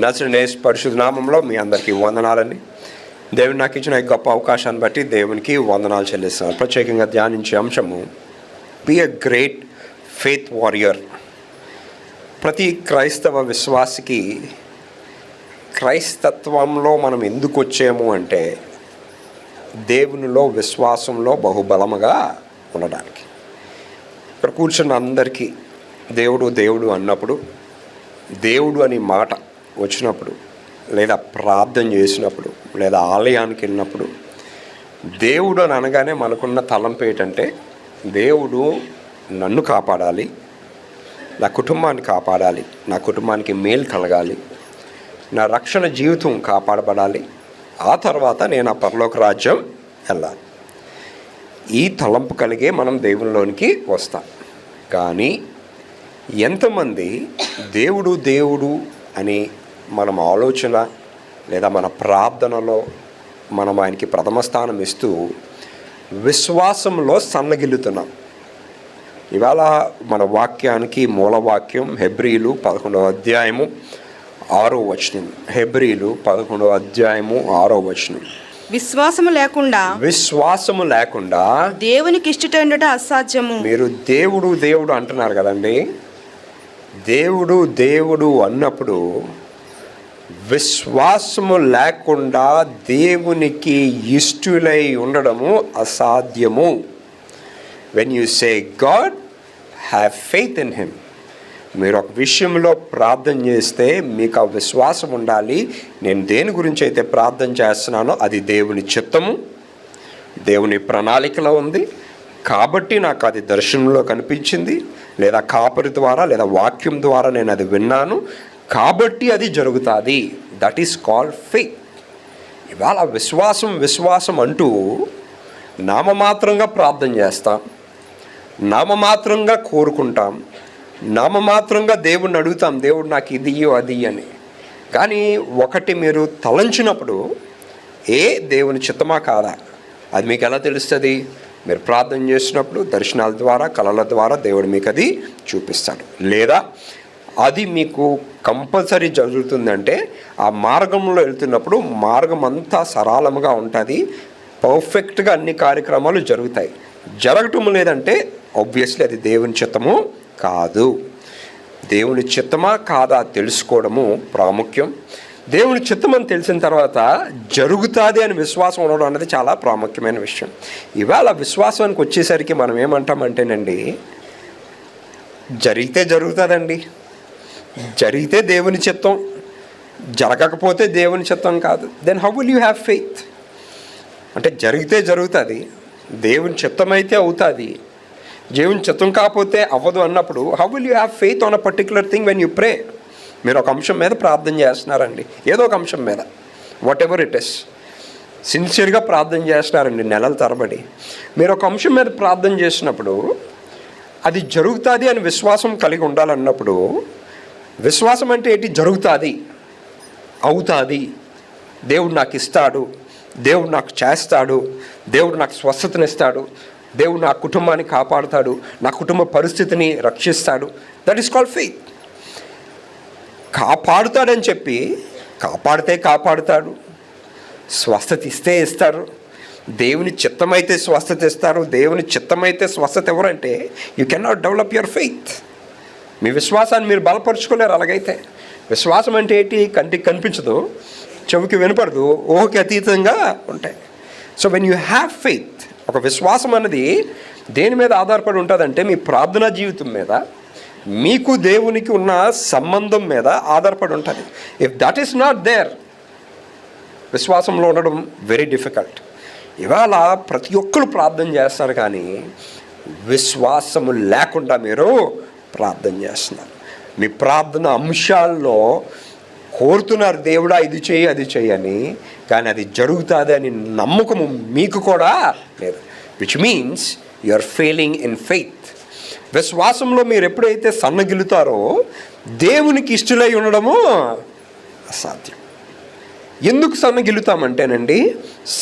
నజరేయుడైన యేసు పరిశుద్ధ నామంలో మీ అందరికీ వందనాలండి. దేవుడు నాకు ఇచ్చిన ఈ గొప్ప అవకాశాన్ని బట్టి దేవునికి వందనాలు చెల్లిస్తున్నాను. ప్రత్యేకంగా ధ్యానించే అంశము be a great faith warrior. ప్రతి క్రైస్తవ విశ్వాసికి క్రైస్తత్వంలో మనం ఎందుకు వచ్చాము అంటే దేవునిలో విశ్వాసంలో బహుబలముగా ఉండడానికి. ఇక్కడ కూర్చున్న అందరికీ దేవుడు దేవుడు అన్నప్పుడు, దేవుడు అనే మాట వచ్చినప్పుడు, లేదా ప్రార్థన చేసినప్పుడు, లేదా ఆలయానికి వెళ్ళినప్పుడు దేవుడు అని అనగానే మనకున్న తలంపు ఏంటంటే దేవుడు నన్ను కాపాడాలి, నా కుటుంబాన్ని కాపాడాలి, నా కుటుంబానికి మేలు కలగాలి, నా రక్షణ జీవితం కాపాడబడాలి, ఆ తర్వాత నేను ఆ పరలోక రాజ్యం వెళ్ళాలి. ఈ తలంపు కలిగే మనం దేవునిలోనికి వస్తాం. కానీ ఎంతమంది దేవుడు దేవుడు అని మనం ఆలోచన లేదా మన ప్రార్థనలో మనం ఆయనకి ప్రథమ స్థానం ఇస్తూ విశ్వాసంలో సన్నగిల్లుతున్నాం. ఇవాళ మన వాక్యానికి మూలవాక్యం హెబ్రీలు 11వ అధ్యాయము 6వ వచనం. హెబ్రీలు 11వ అధ్యాయము 6వ వచనం. విశ్వాసము లేకుండా దేవునికి ఇష్టట అసాధ్యము. మీరు దేవుడు దేవుడు అంటున్నారు కదండి. దేవుడు దేవుడు అన్నప్పుడు విశ్వాసము లేకుండా దేవునికి ఇష్టులై ఉండడము అసాధ్యము. When you say God, have faith in him. మీరు ఒక విషయంలో ప్రార్థన చేస్తే మీకు ఆ విశ్వాసం ఉండాలి. నేను దేని గురించి అయితే ప్రార్థన చేస్తున్నానో అది దేవుని చిత్తము, దేవుని ప్రణాళికలో ఉంది కాబట్టి నాకు అది దర్శనంలో కనిపించింది, లేదా కాపరి ద్వారా లేదా వాక్యం ద్వారా నేను అది విన్నాను కాబట్టి అది జరుగుతుంది. That is called faith. ఇవాళ విశ్వాసం విశ్వాసం అంటూ నామమాత్రంగా ప్రార్థన చేస్తాం, నామమాత్రంగా కోరుకుంటాం, నామమాత్రంగా దేవుణ్ణి అడుగుతాం, దేవుడు నాకు ఇది అది అని. కానీ ఒకటి మీరు తలంచినప్పుడు దేవుని చిత్తమా కాదా అది మీకు ఎలా తెలుస్తుంది? మీరు ప్రార్థన చేసినప్పుడు దర్శనాల ద్వారా కళల ద్వారా దేవుడు మీకు అది చూపిస్తాడు. లేదా అది మీకు కంపల్సరీ జరుగుతుందంటే ఆ మార్గంలో వెళ్తున్నప్పుడు మార్గం అంతా సరళముగా ఉంటుంది, పర్ఫెక్ట్గా అన్ని కార్యక్రమాలు జరుగుతాయి. జరగటం లేదంటే ఆబ్వియస్లీ అది దేవుని చిత్తము కాదు. దేవుని చిత్తమా కాదా తెలుసుకోవడము ప్రాముఖ్యం. దేవుని చిత్తం అని తెలిసిన తర్వాత జరుగుతుంది అని విశ్వాసం ఉండడం అనేది చాలా ప్రాముఖ్యమైన విషయం. ఇవాళ విశ్వాసానికి వచ్చేసరికి మనం ఏమంటామంటేనండి, జరిగితే జరుగుతుందండి, జరిగితే దేవుని చిత్తం, జరగకపోతే దేవుని చిత్తం కాదు. Then how will you have faith? అంటే జరిగితే జరుగుతుంది, దేవుని చిత్తం అయితే అవుతుంది, దేవుని చిత్తం కాకపోతే అవ్వదు అన్నప్పుడు how will you have faith on a particular thing when you pray? మీరు ఒక అంశం మీద ప్రార్థన చేస్తున్నారండి, ఏదో ఒక అంశం మీద, వాట్ ఎవర్ ఇట్ ఇస్, సిన్సియర్గా ప్రార్థన చేస్తున్నారండి నెలల తరబడి. మీరు ఒక అంశం మీద ప్రార్థన చేసినప్పుడు అది జరుగుతుంది అని విశ్వాసం కలిగి ఉండాలన్నప్పుడు, విశ్వాసం అంటే ఏంటి? జరుగుతుంది, అవుతుంది, దేవుడు నాకు ఇస్తాడు, దేవుడు నాకు చేస్తాడు, దేవుడు నాకు స్వస్థతనిస్తాడు, దేవుడు నా కుటుంబాన్ని కాపాడుతాడు, నా కుటుంబ పరిస్థితిని రక్షిస్తాడు. That is called faith. కాపాడుతాడని చెప్పి కాపాడితే కాపాడుతాడు, స్వస్థత ఇస్తే ఇస్తారు, దేవుని చిత్తమైతే స్వస్థత ఇస్తారు. దేవుని చిత్తమైతే స్వస్థత ఎవరంటే you cannot develop your faith. మీ విశ్వాసాన్ని మీరు బలపరుచుకోలేరు. అలాగైతే విశ్వాసం అంటే ఏంటి? కంటికి కనిపించదు, చెవికి వినపడదు, ఊహకి అతీతంగా ఉంటాయి. So when you have faith, ఒక విశ్వాసం అన్నది దేని మీద ఆధారపడి ఉంటుందంటే మీ ప్రార్థనా జీవితం మీద, మీకు దేవునికి ఉన్న సంబంధం మీద ఆధారపడి ఉంటుంది. If that is not there, విశ్వాసంలో ఉండడం వెరీ డిఫికల్ట్. ఇవాళ ప్రతి ఒక్కరు ప్రార్థన చేస్తారు కానీ విశ్వాసము లేకుండా మీరు ప్రార్థన చేస్తున్నారు. మీ ప్రార్థన అంశాల్లో కోరుతున్నారు దేవుడా ఇది చేయి అది చేయని, కానీ అది జరుగుతుంది అని నమ్మకము మీకు కూడా లేదు. Which means you are failing in faith. విశ్వాసంలో మీరు ఎప్పుడైతే సన్నగిలుతారో దేవునికి ఇష్టలై ఉండడము అసాధ్యం. ఎందుకు సన్నగిలుతామంటేనండి,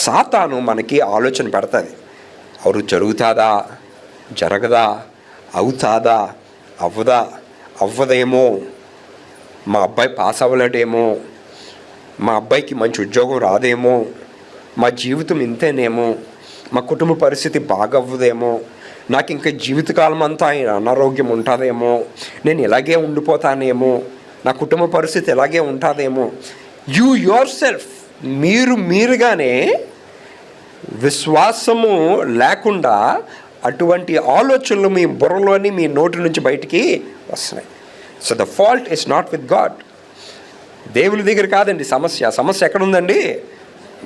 సాతాను మనకి ఆలోచన పెడతాది. ఎవరు జరుగుతుందా, జరగదా, అవుతాదా, అవ్వదా, అవ్వదేమో, మా అబ్బాయి పాస్ అవ్వలేడేమో, మా అబ్బాయికి మంచి ఉద్యోగం రాదేమో, మా జీవితం ఇంతేనేమో, మా కుటుంబ పరిస్థితి బాగవ్వదేమో, నాకు ఇంకా జీవితకాలం అంతా అనారోగ్యం ఉంటుందేమో, నేను ఇలాగే ఉండిపోతానేమో, నా కుటుంబ పరిస్థితి ఇలాగే ఉంటుందేమో. యూ యువర్ సెల్ఫ్, మీరుగానే విశ్వాసము లేకుండా అటువంటి ఆలోచనలు మీ బుర్రలోని మీ నోటి నుంచి బయటికి వస్తున్నాయి. So the fault is not with God. దేవుని దగ్గర కాదండి సమస్య ఎక్కడ ఉందండి?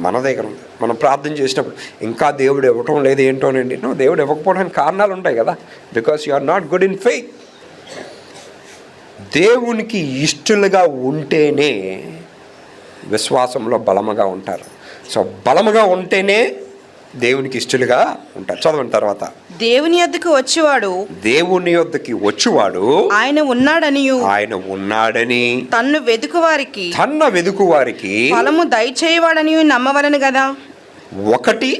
మన దగ్గర ఉంది. మనం ప్రార్థన చేసినప్పుడు ఇంకా దేవుడు ఇవ్వటం లేదు ఏంటోనండి. దేవుడు ఇవ్వకపోవడానికి కారణాలు ఉంటాయి కదా, because you are not good in faith. దేవునికి ఇష్టలుగా ఉంటేనే విశ్వాసంలో బలముగా ఉంటారు. సో బలముగా ఉంటేనే దేవునికి ఇష్టలుగా ఉంటారు. చదవండి తర్వాత. దేవుని యొద్దకు వచ్చువాడు ఆయన ఉన్నాడని తన్ను వెదుకు వారికి ఫలము దయచేయవాడని నమ్మవలెను కదా. ఒకటి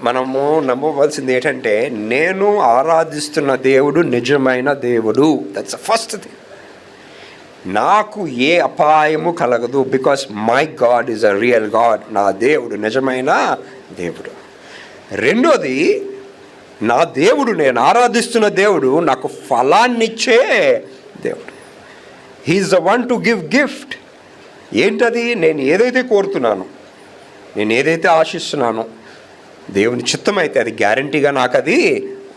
మనము నమ్మవలసింది ఏంటంటే, నేను ఆరాధిస్తున్న దేవుడు నిజమైన దేవుడు. That's the first thing. నాకు ఏ అపాయము కలగదు, because my God is a real God. నా దేవుడు నిజమైన దేవుడు. రెండోది, నా దేవుడు, నేను ఆరాధిస్తున్న దేవుడు నాకు ఫలాన్నిచ్చే దేవుడు. He is the one to give gift. ఏంటది? నేను ఏదైతే కోరుతున్నానో, నేను ఏదైతే ఆశిస్తున్నానో, దేవుని చిత్తమైతే అది గ్యారంటీగా నాకు అది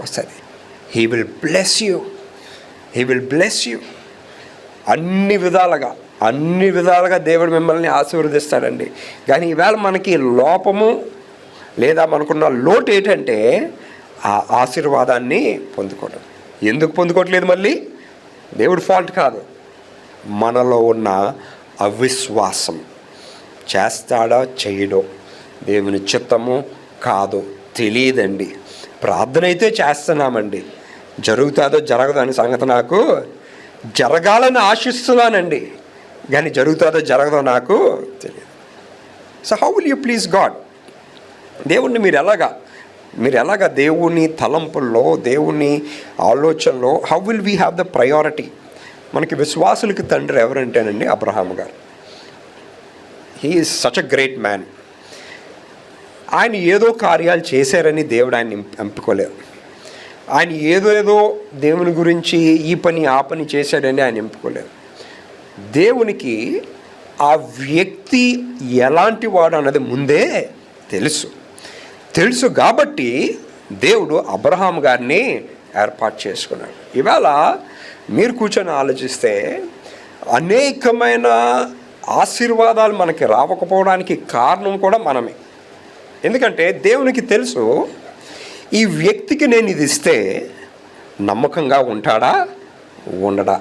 వస్తుంది. He will bless you. అన్ని విధాలుగా దేవుడు మిమ్మల్ని ఆశీర్వదిస్తాడండి. కానీ ఈవేళ మనకి లోపము లేదా మనకున్న లోటు ఏంటంటే ఆ ఆశీర్వాదాన్ని పొందుకోవడం. ఎందుకు పొందుకోవట్లేదు? మళ్ళీ దేవుడి ఫాల్ట్ కాదు, మనలో ఉన్న అవిశ్వాసం. చేస్తాడా చేయడో, దేవుని చిత్తము కాదు తెలియదండి. ప్రార్థన అయితే చేస్తున్నామండి, జరుగుతుందో జరగదో అనే సంగతి నాకు జరగాలని ఆశిస్తున్నానండి, కానీ జరుగుతుందో జరగదో నాకు తెలియదు. So how will you please God? దేవుణ్ణి మీరు ఎలాగా దేవుని తలంపుల్లో, దేవుని ఆలోచనలో how will we have the priority? మనకి విశ్వాసులకి తండ్రి ఎవరంటేనండి అబ్రహాం గారు. He is such a great man. ఆయన ఏదో కార్యాలు చేశారని దేవుడు ఆయన ఎంపుకోలేదు. ఆయన ఏదో దేవుని గురించి ఈ పని ఆ పని చేశాడని ఆయన ఎంపుకోలేదు. దేవునికి ఆ వ్యక్తి ఎలాంటి వాడు అన్నది ముందే తెలుసు కాబట్టి దేవుడు అబ్రహాం గారిని ఏర్పాటు చేసుకున్నాడు. ఇవాళ మీరు కూర్చొని ఆలోచిస్తే అనేకమైన ఆశీర్వాదాలు మనకి రావకపోవడానికి కారణం కూడా మనమే. ఎందుకంటే దేవునికి తెలుసు, ఈ వ్యక్తికి నేను ఇది ఇస్తే నమ్మకంగా ఉంటాడా ఉండడా,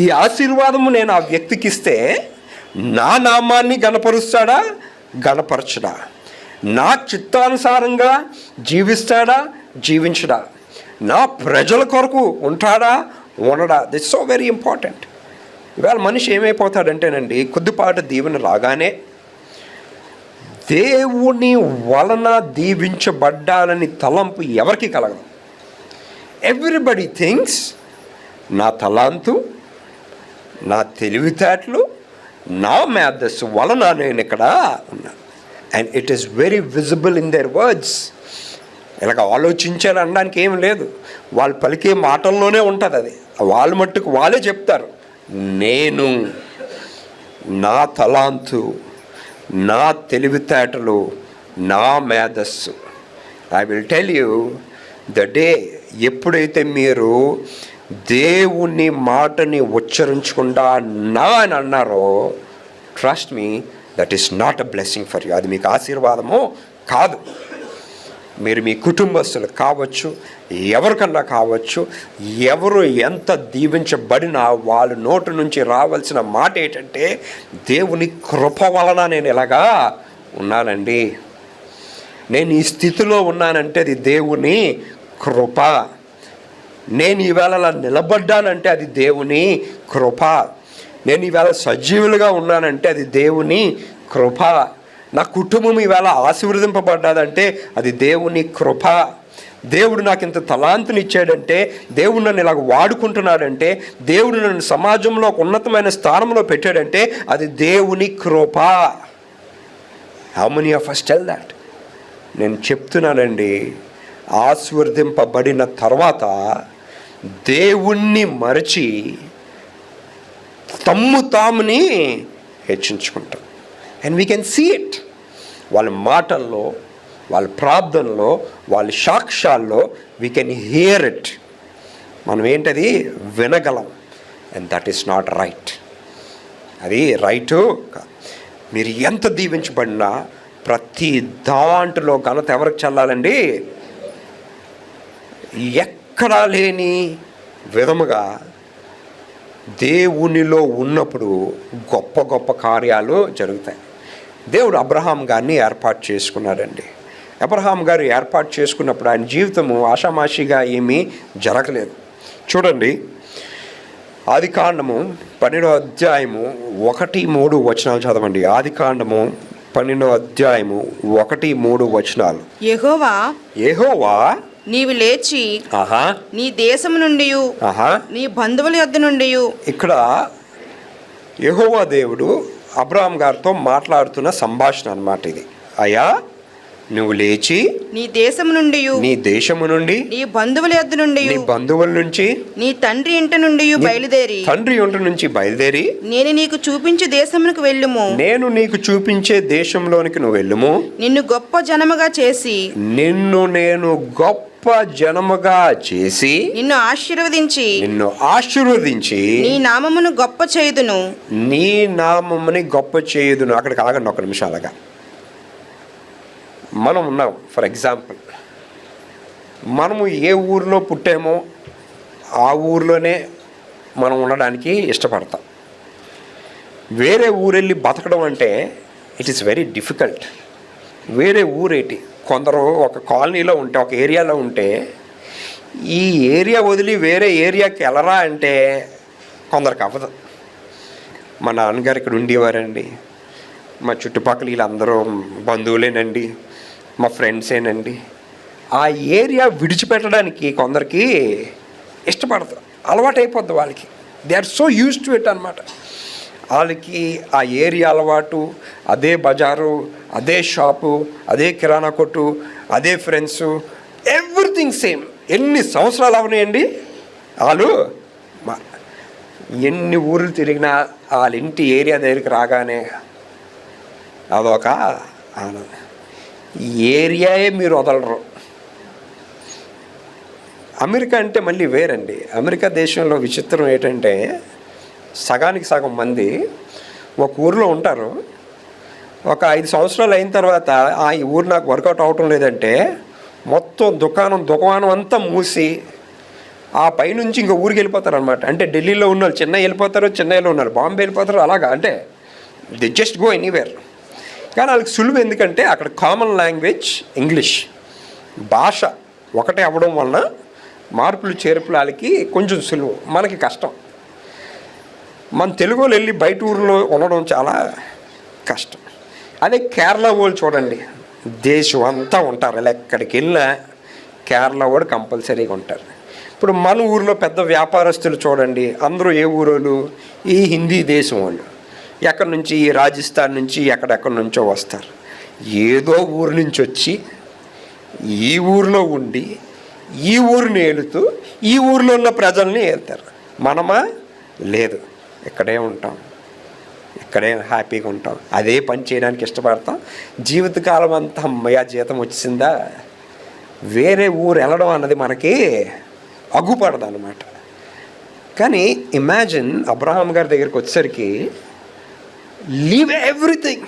ఈ ఆశీర్వాదము నేను ఆ వ్యక్తికి ఇస్తే నా నామాన్ని గణపరుస్తాడా గణపరచడా, నా చిత్తానుసారంగా జీవిస్తాడా జీవించడా, నా ప్రజల కొరకు ఉంటాడా ఉండడా. This so very important. ఇవాళ మనిషి ఏమైపోతాడంటేనండి, కొద్దిపాటు దీవెన రాగానే దేవుని వలన దీవించబడ్డాలని తలంపు ఎవరికి కలగదు. ఎవ్రీబడి థింక్స్ నా తలాంతు, నా తెలివితేటలు, నా మేధస్సు వలన నేను ఇక్కడ ఉన్నాను. And it is very visible in their words. ఇలాగ ఆలోచించాలి అనడానికి ఏం లేదు, వాళ్ళు పలికే మాటల్లోనే ఉంటుంది అది. వాళ్ళు మట్టుకు వాళ్ళే చెప్తారు, నేను, నా తలాంతు, నా తెలివితేటలు, నా మేధస్సు. I will tell you, the day ఎప్పుడైతే మీరు దేవుని మాటని ఉచ్చరించకుండా నా అని అన్నారో, trust me, that is not a blessing for you. అది మీకు ఆశీర్వాదము కాదు. మీరు మీ కుటుంబస్తులు కావచ్చు, ఎవరికన్నా కావచ్చు, ఎవరు ఎంత దీవించబడినా వాళ్ళ నోటి నుంచి రావాల్సిన మాట ఏంటంటే, దేవుని కృప వలన నేను ఇలాగా ఉన్నానండి, నేను ఈ స్థితిలో ఉన్నానంటే అది దేవుని కృప, నేను ఈవేళ అలా నిలబడ్డానంటే అది దేవుని కృప, నేను ఈవేళ సజీవులుగా ఉన్నానంటే అది దేవుని కృప, నా కుటుంబం ఈవేళ ఆశీర్వదింపబడ్డాదంటే అది దేవుని కృప, దేవుడు నాకు ఇంత తలాంతుని ఇచ్చాడంటే, దేవుడు నన్ను ఇలాగ వాడుకుంటున్నాడంటే, దేవుడు నన్ను సమాజంలో ఒక ఉన్నతమైన స్థానంలో పెట్టాడంటే అది దేవుని కృప. How many of us tell that? నేను చెప్తున్నానండి, ఆశీర్వదింపబడిన తర్వాత దేవుణ్ణి మరచి తమ్ము తాముని హెచ్చించుకుంటాం. And we can see it వాళ్ళ మాటల్లో, వాళ్ళ ప్రార్థనలో, వాళ్ళ సాక్ష్యాల్లో. We can hear it. మనం ఏంటది వినగలం. And that is not right. అది రైటు. మీరు ఎంత దీవించబడినా ప్రతి దాంట్లో ఘనత ఎవరికి చెల్లాలండి? ఎక్కడా లేని విధముగా దేవునిలో ఉన్నప్పుడు గొప్ప గొప్ప కార్యాలు జరుగుతాయి. దేవుడు అబ్రహాం గారిని ఏర్పాటు చేసుకున్నాడండి. అబ్రహాం గారు ఏర్పాటు చేసుకున్నప్పుడు ఆయన జీవితము ఆషామాషిగా ఏమీ జరగలేదు. చూడండి, ఆదికాండము 12వ అధ్యాయము 1-3 వచనాలు చదవండి. ఆదికాండము 12వ అధ్యాయము 1-3 వచనాలు. యెహోవా నీవు లేచి నీ దేశం నుండి నీ బంధువుల యొద్ద నుండి. ఇక్కడ యెహోవా దేవుడు అబ్రహాం గారితో మాట్లాడుతున్న సంభాషణ అన్నమాట ఇది. అయ్యా, నువ్వు లేచి నీ దేశము నుండి నీ బంధువుల యొద్ద నుండి నీ బంధువుల నుంచి నీ తండ్రి ఇంటి నుండి బయలుదేరి నేను నీకు చూపించే దేశమునకు వెళ్ళుము. నేను నీకు చూపించే దేశంలోనికి నువ్వు వెళ్ళుము. నిన్ను గొప్ప జనముగా చేసి నేను గొప్ప జనముగా చేసి నిన్ను ఆశీర్వదించి నీ నామమును గొప్ప చేయుదును. అక్కడికి ఆగండి ఒక నిమిషం. అలాగా మనం ఉన్నాం. ఫర్ ఎగ్జాంపుల్, మనము ఏ ఊరిలో పుట్టామో ఆ ఊరిలోనే మనం ఉండడానికి ఇష్టపడతాం. వేరే ఊరెళ్ళి బతకడం అంటే ఇట్ ఈస్ వెరీ డిఫికల్ట్. వేరే ఊరేటి, కొందరు ఒక కాలనీలో ఉంటే, ఒక ఏరియాలో ఉంటే, ఈ ఏరియా వదిలి వేరే ఏరియాకి వెళ్ళరా అంటే కొందరికి అవ్వదు. మా నాన్నగారు ఇక్కడ ఉండేవారండి, మా చుట్టుపక్కల వీళ్ళందరూ బంధువులేనండి, మా ఫ్రెండ్సేనండి. ఆ ఏరియా విడిచిపెట్టడానికి కొందరికి ఇష్టపడతారు, అలవాటైపోద్ది వాళ్ళకి. They are so used to it అనమాట. వాళ్ళకి ఆ ఏరియా అలవాటు, అదే బజారు, అదే షాపు, అదే కిరాణా కొట్టు, అదే ఫ్రెండ్స్, ఎవ్రీథింగ్ సేమ్. ఎన్ని సంవత్సరాలు అవునాయండి వాళ్ళు, ఎన్ని ఊర్లు తిరిగినా వాళ్ళ ఇంటి ఏరియా దగ్గరికి రాగానే అదొక ఆనందం. ఏరియాయే మీరు వదలరు. అమెరికా అంటే మళ్ళీ వేరండి. అమెరికా దేశంలో విచిత్రం ఏంటంటే, సగానికి సగం మంది ఒక ఊరిలో ఉంటారు. ఒక 5 సంవత్సరాలు అయిన తర్వాత ఈ ఊరు నాకు వర్కౌట్ అవటం లేదంటే మొత్తం దుకాణం అంతా మూసి ఆ పైనుంచి ఇంకో ఊరికి వెళ్ళిపోతారు అనమాట. అంటే ఢిల్లీలో ఉన్నారు చెన్నై వెళ్ళిపోతారు, చెన్నైలో ఉన్నారు బాంబే వెళ్ళిపోతారు. అలాగా అంటే ది జస్ట్ గో ఎనీవేర్. కానీ వాళ్ళకి సులువు, ఎందుకంటే అక్కడ కామన్ లాంగ్వేజ్ ఇంగ్లీష్. భాష ఒకటే అవ్వడం వలన మార్పులు చేర్పులు వాళ్ళకి కొంచెం సులువు, మనకి కష్టం. మన తెలుగులో వెళ్ళి బయట ఊరిలో ఉండడం చాలా కష్టం. అదే కేరళ వాళ్ళు చూడండి, దేశం అంతా ఉంటారు. ఇలా ఎక్కడికి వెళ్ళినా కేరళ వాడు కంపల్సరీగా ఉంటారు. ఇప్పుడు మన ఊరిలో పెద్ద వ్యాపారస్తులు చూడండి, అందరూ ఏ ఊరోళ్ళు? ఈ హిందీ దేశం వాళ్ళు. ఎక్కడి నుంచి, రాజస్థాన్ నుంచి, ఎక్కడెక్కడి నుంచో వస్తారు. ఏదో ఊరు నుంచి వచ్చి ఈ ఊరిలో ఉండి ఈ ఊరిని ఏలుతూ ఈ ఊరిలో ఉన్న ప్రజల్ని ఏలుతారు. మనమా? లేదు, ఇక్కడే ఉంటాం, ఇక్కడే హ్యాపీగా ఉంటాం, అదే పని చేయడానికి ఇష్టపడతాం. జీవితకాలం అంతా అమ్మయ్య జీతం వచ్చిందా, వేరే ఊరు వెళ్ళడం అన్నది మనకి అగ్గుపడదు అనమాట. కానీ ఇమాజిన్, అబ్రహాం గారి దగ్గరికి వచ్చేసరికి లీవ్ ఎవ్రీథింగ్.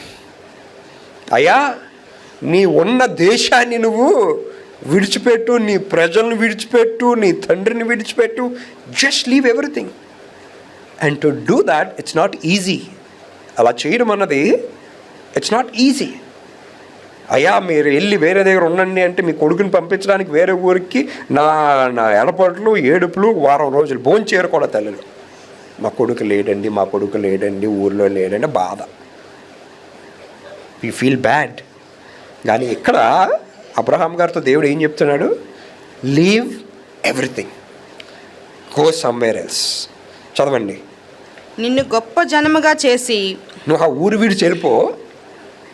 అయ్యా, నీ ఉన్న దేశాన్ని నువ్వు విడిచిపెట్టు, నీ ప్రజలను విడిచిపెట్టు, నీ తండ్రిని విడిచిపెట్టు. Just leave everything. And to do that it's not easy. అలా చేయడం అన్నది ఇట్స్ నాట్ ఈజీ. అయ్యా, మీరు వెళ్ళి వేరే దగ్గర ఉండండి అంటే మీ కొడుకుని పంపించడానికి వేరే ఊరికి నా ఎడపట్లు, ఏడుపులు, వారం రోజులు భోంచేరు కూడా తల్లులు. మా కొడుకు లేడండి, ఊర్లో లేడండి, బాధ. We feel bad. కానీ ఇక్కడ అబ్రహాం గారితో దేవుడు ఏం చెప్తున్నాడు? Leave everything, go somewhere else. చదవండి. నిన్ను గొప్ప జనముగా చేసి. నువ్వు ఆ ఊరు వీడి చెరిపో.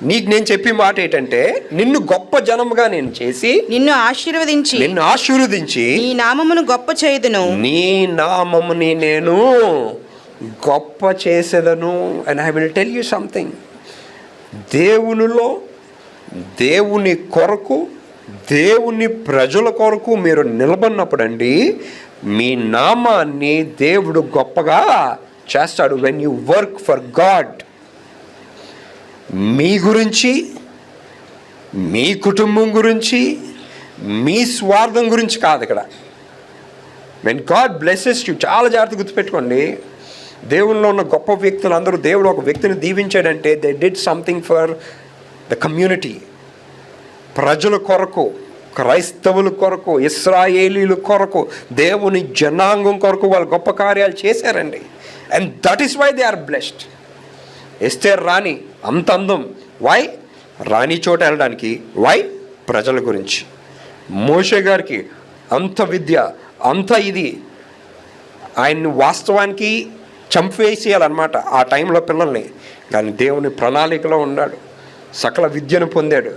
నీకు నేను చెప్పే మాట ఏంటంటే, నిన్ను గొప్ప జనముగా నేను చేసి నిన్ను ఆశీర్వదించి నీ నామమును గొప్ప చేయుదును. నీ నామముని నేను గొప్ప చేసేదను. And I will tell you something. దేవునిలో, దేవుని కొరకు, దేవుని ప్రజల కొరకు మీరు నిలబడినప్పుడండి, మీ నామాన్ని దేవుడు గొప్పగా చేస్తాడు. When you work for God, మీ గురించి, మీ కుటుంబం గురించి, మీ స్వార్థం గురించి కాదు ఇక్కడ. వెన్ గాడ్ బ్లెస్సెస్ యూ, చాలా జాగ్రత్త గుర్తుపెట్టుకోండి. దేవునిలో ఉన్న గొప్ప వ్యక్తులు అందరూ, దేవుడు ఒక వ్యక్తిని దీవించాడంటే they did something for the community, ప్రజల కొరకు, క్రైస్తవుల కొరకు, ఇశ్రాయేలీల కొరకు, దేవుని జనాంగం కొరకు వాళ్ళు గొప్ప కార్యాలు చేశారండి. And that is why they are blessed. Esther రాణి అంత అందం, వై? రాణి చోట వెళ్ళడానికి, వై? ప్రజల గురించి. మోషే గారికి అంత విద్య, అంత ఇది, ఆయన్ని వాస్తవానికి చంపేసేయాలన్నమాట ఆ టైంలో పిల్లల్ని, కానీ దేవుని ప్రణాళికలో ఉన్నాడు, సకల విద్యను పొందాడు.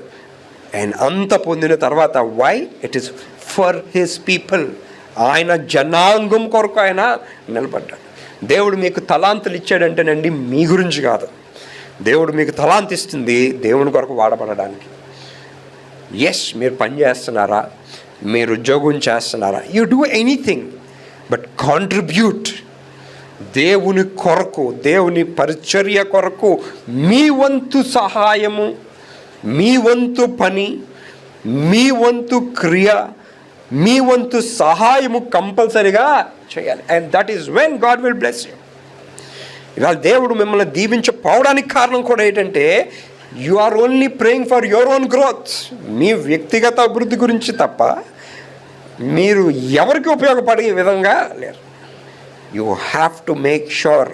అండ్ అంత పొందిన తర్వాత, why? It is for his people. ఆయన జనాంగం కొరకు ఆయన నిలబడ్డాడు. దేవుడు మీకు తలాంతులు ఇచ్చాడంటేనండి మీ గురించి కాదు. దేవుడు మీకు తలాంత్ ఇస్తుంది దేవుని కొరకు వాడబడడానికి. ఎస్, మీరు పని చేస్తున్నారా, మీరు ఉద్యోగం చేస్తున్నారా, you do anything but contribute. దేవుని కొరకు, దేవుని పరిచర్య కొరకు మీ వంతు సహాయము, మీ వంతు పని, మీ వంతు క్రియ, మీ వంతు సహాయము కంపల్సరీగా చేయాలి. And that is when God will bless you. ఇవాళ దేవుడు మిమ్మల్ని దీవించకపోవడానికి కారణం కూడా ఏంటంటే, you are only praying for your own growth. మీ వ్యక్తిగత అభివృద్ధి గురించి తప్ప మీరు ఎవరికి ఉపయోగపడే విధంగా లేరు. You have to make sure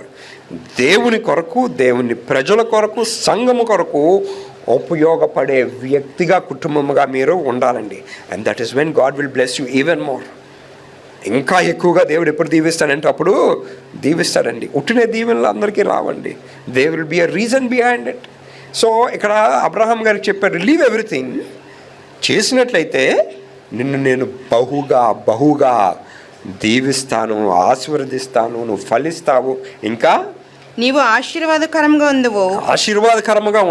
దేవుని కొరకు, దేవుని ప్రజల కొరకు, సంఘము కొరకు ఉపయోగపడే వ్యక్తిగా, కుటుంబముగా మీరు ఉండాలండి. And that is when God will bless you even more. ఇంకా ఎక్కువగా దేవుడు ఎప్పుడు దీవిస్తాడంటే అప్పుడు దీవిస్తాడండి. ఉట్టిన దీవెనలు అందరికీ రావండి. They will be a reason behind it. So ఇక్కడ అబ్రహాం గారికి చెప్పారు, లీవ్ ఎవ్రీథింగ్. చేసినట్లయితే నిన్ను నేను బహుగా దీవిస్తాను, ఆశీర్వదిస్తాను, నువ్వు ఫలిస్తావు, ఇంకా నీవు ఆశీర్వాదకరముగా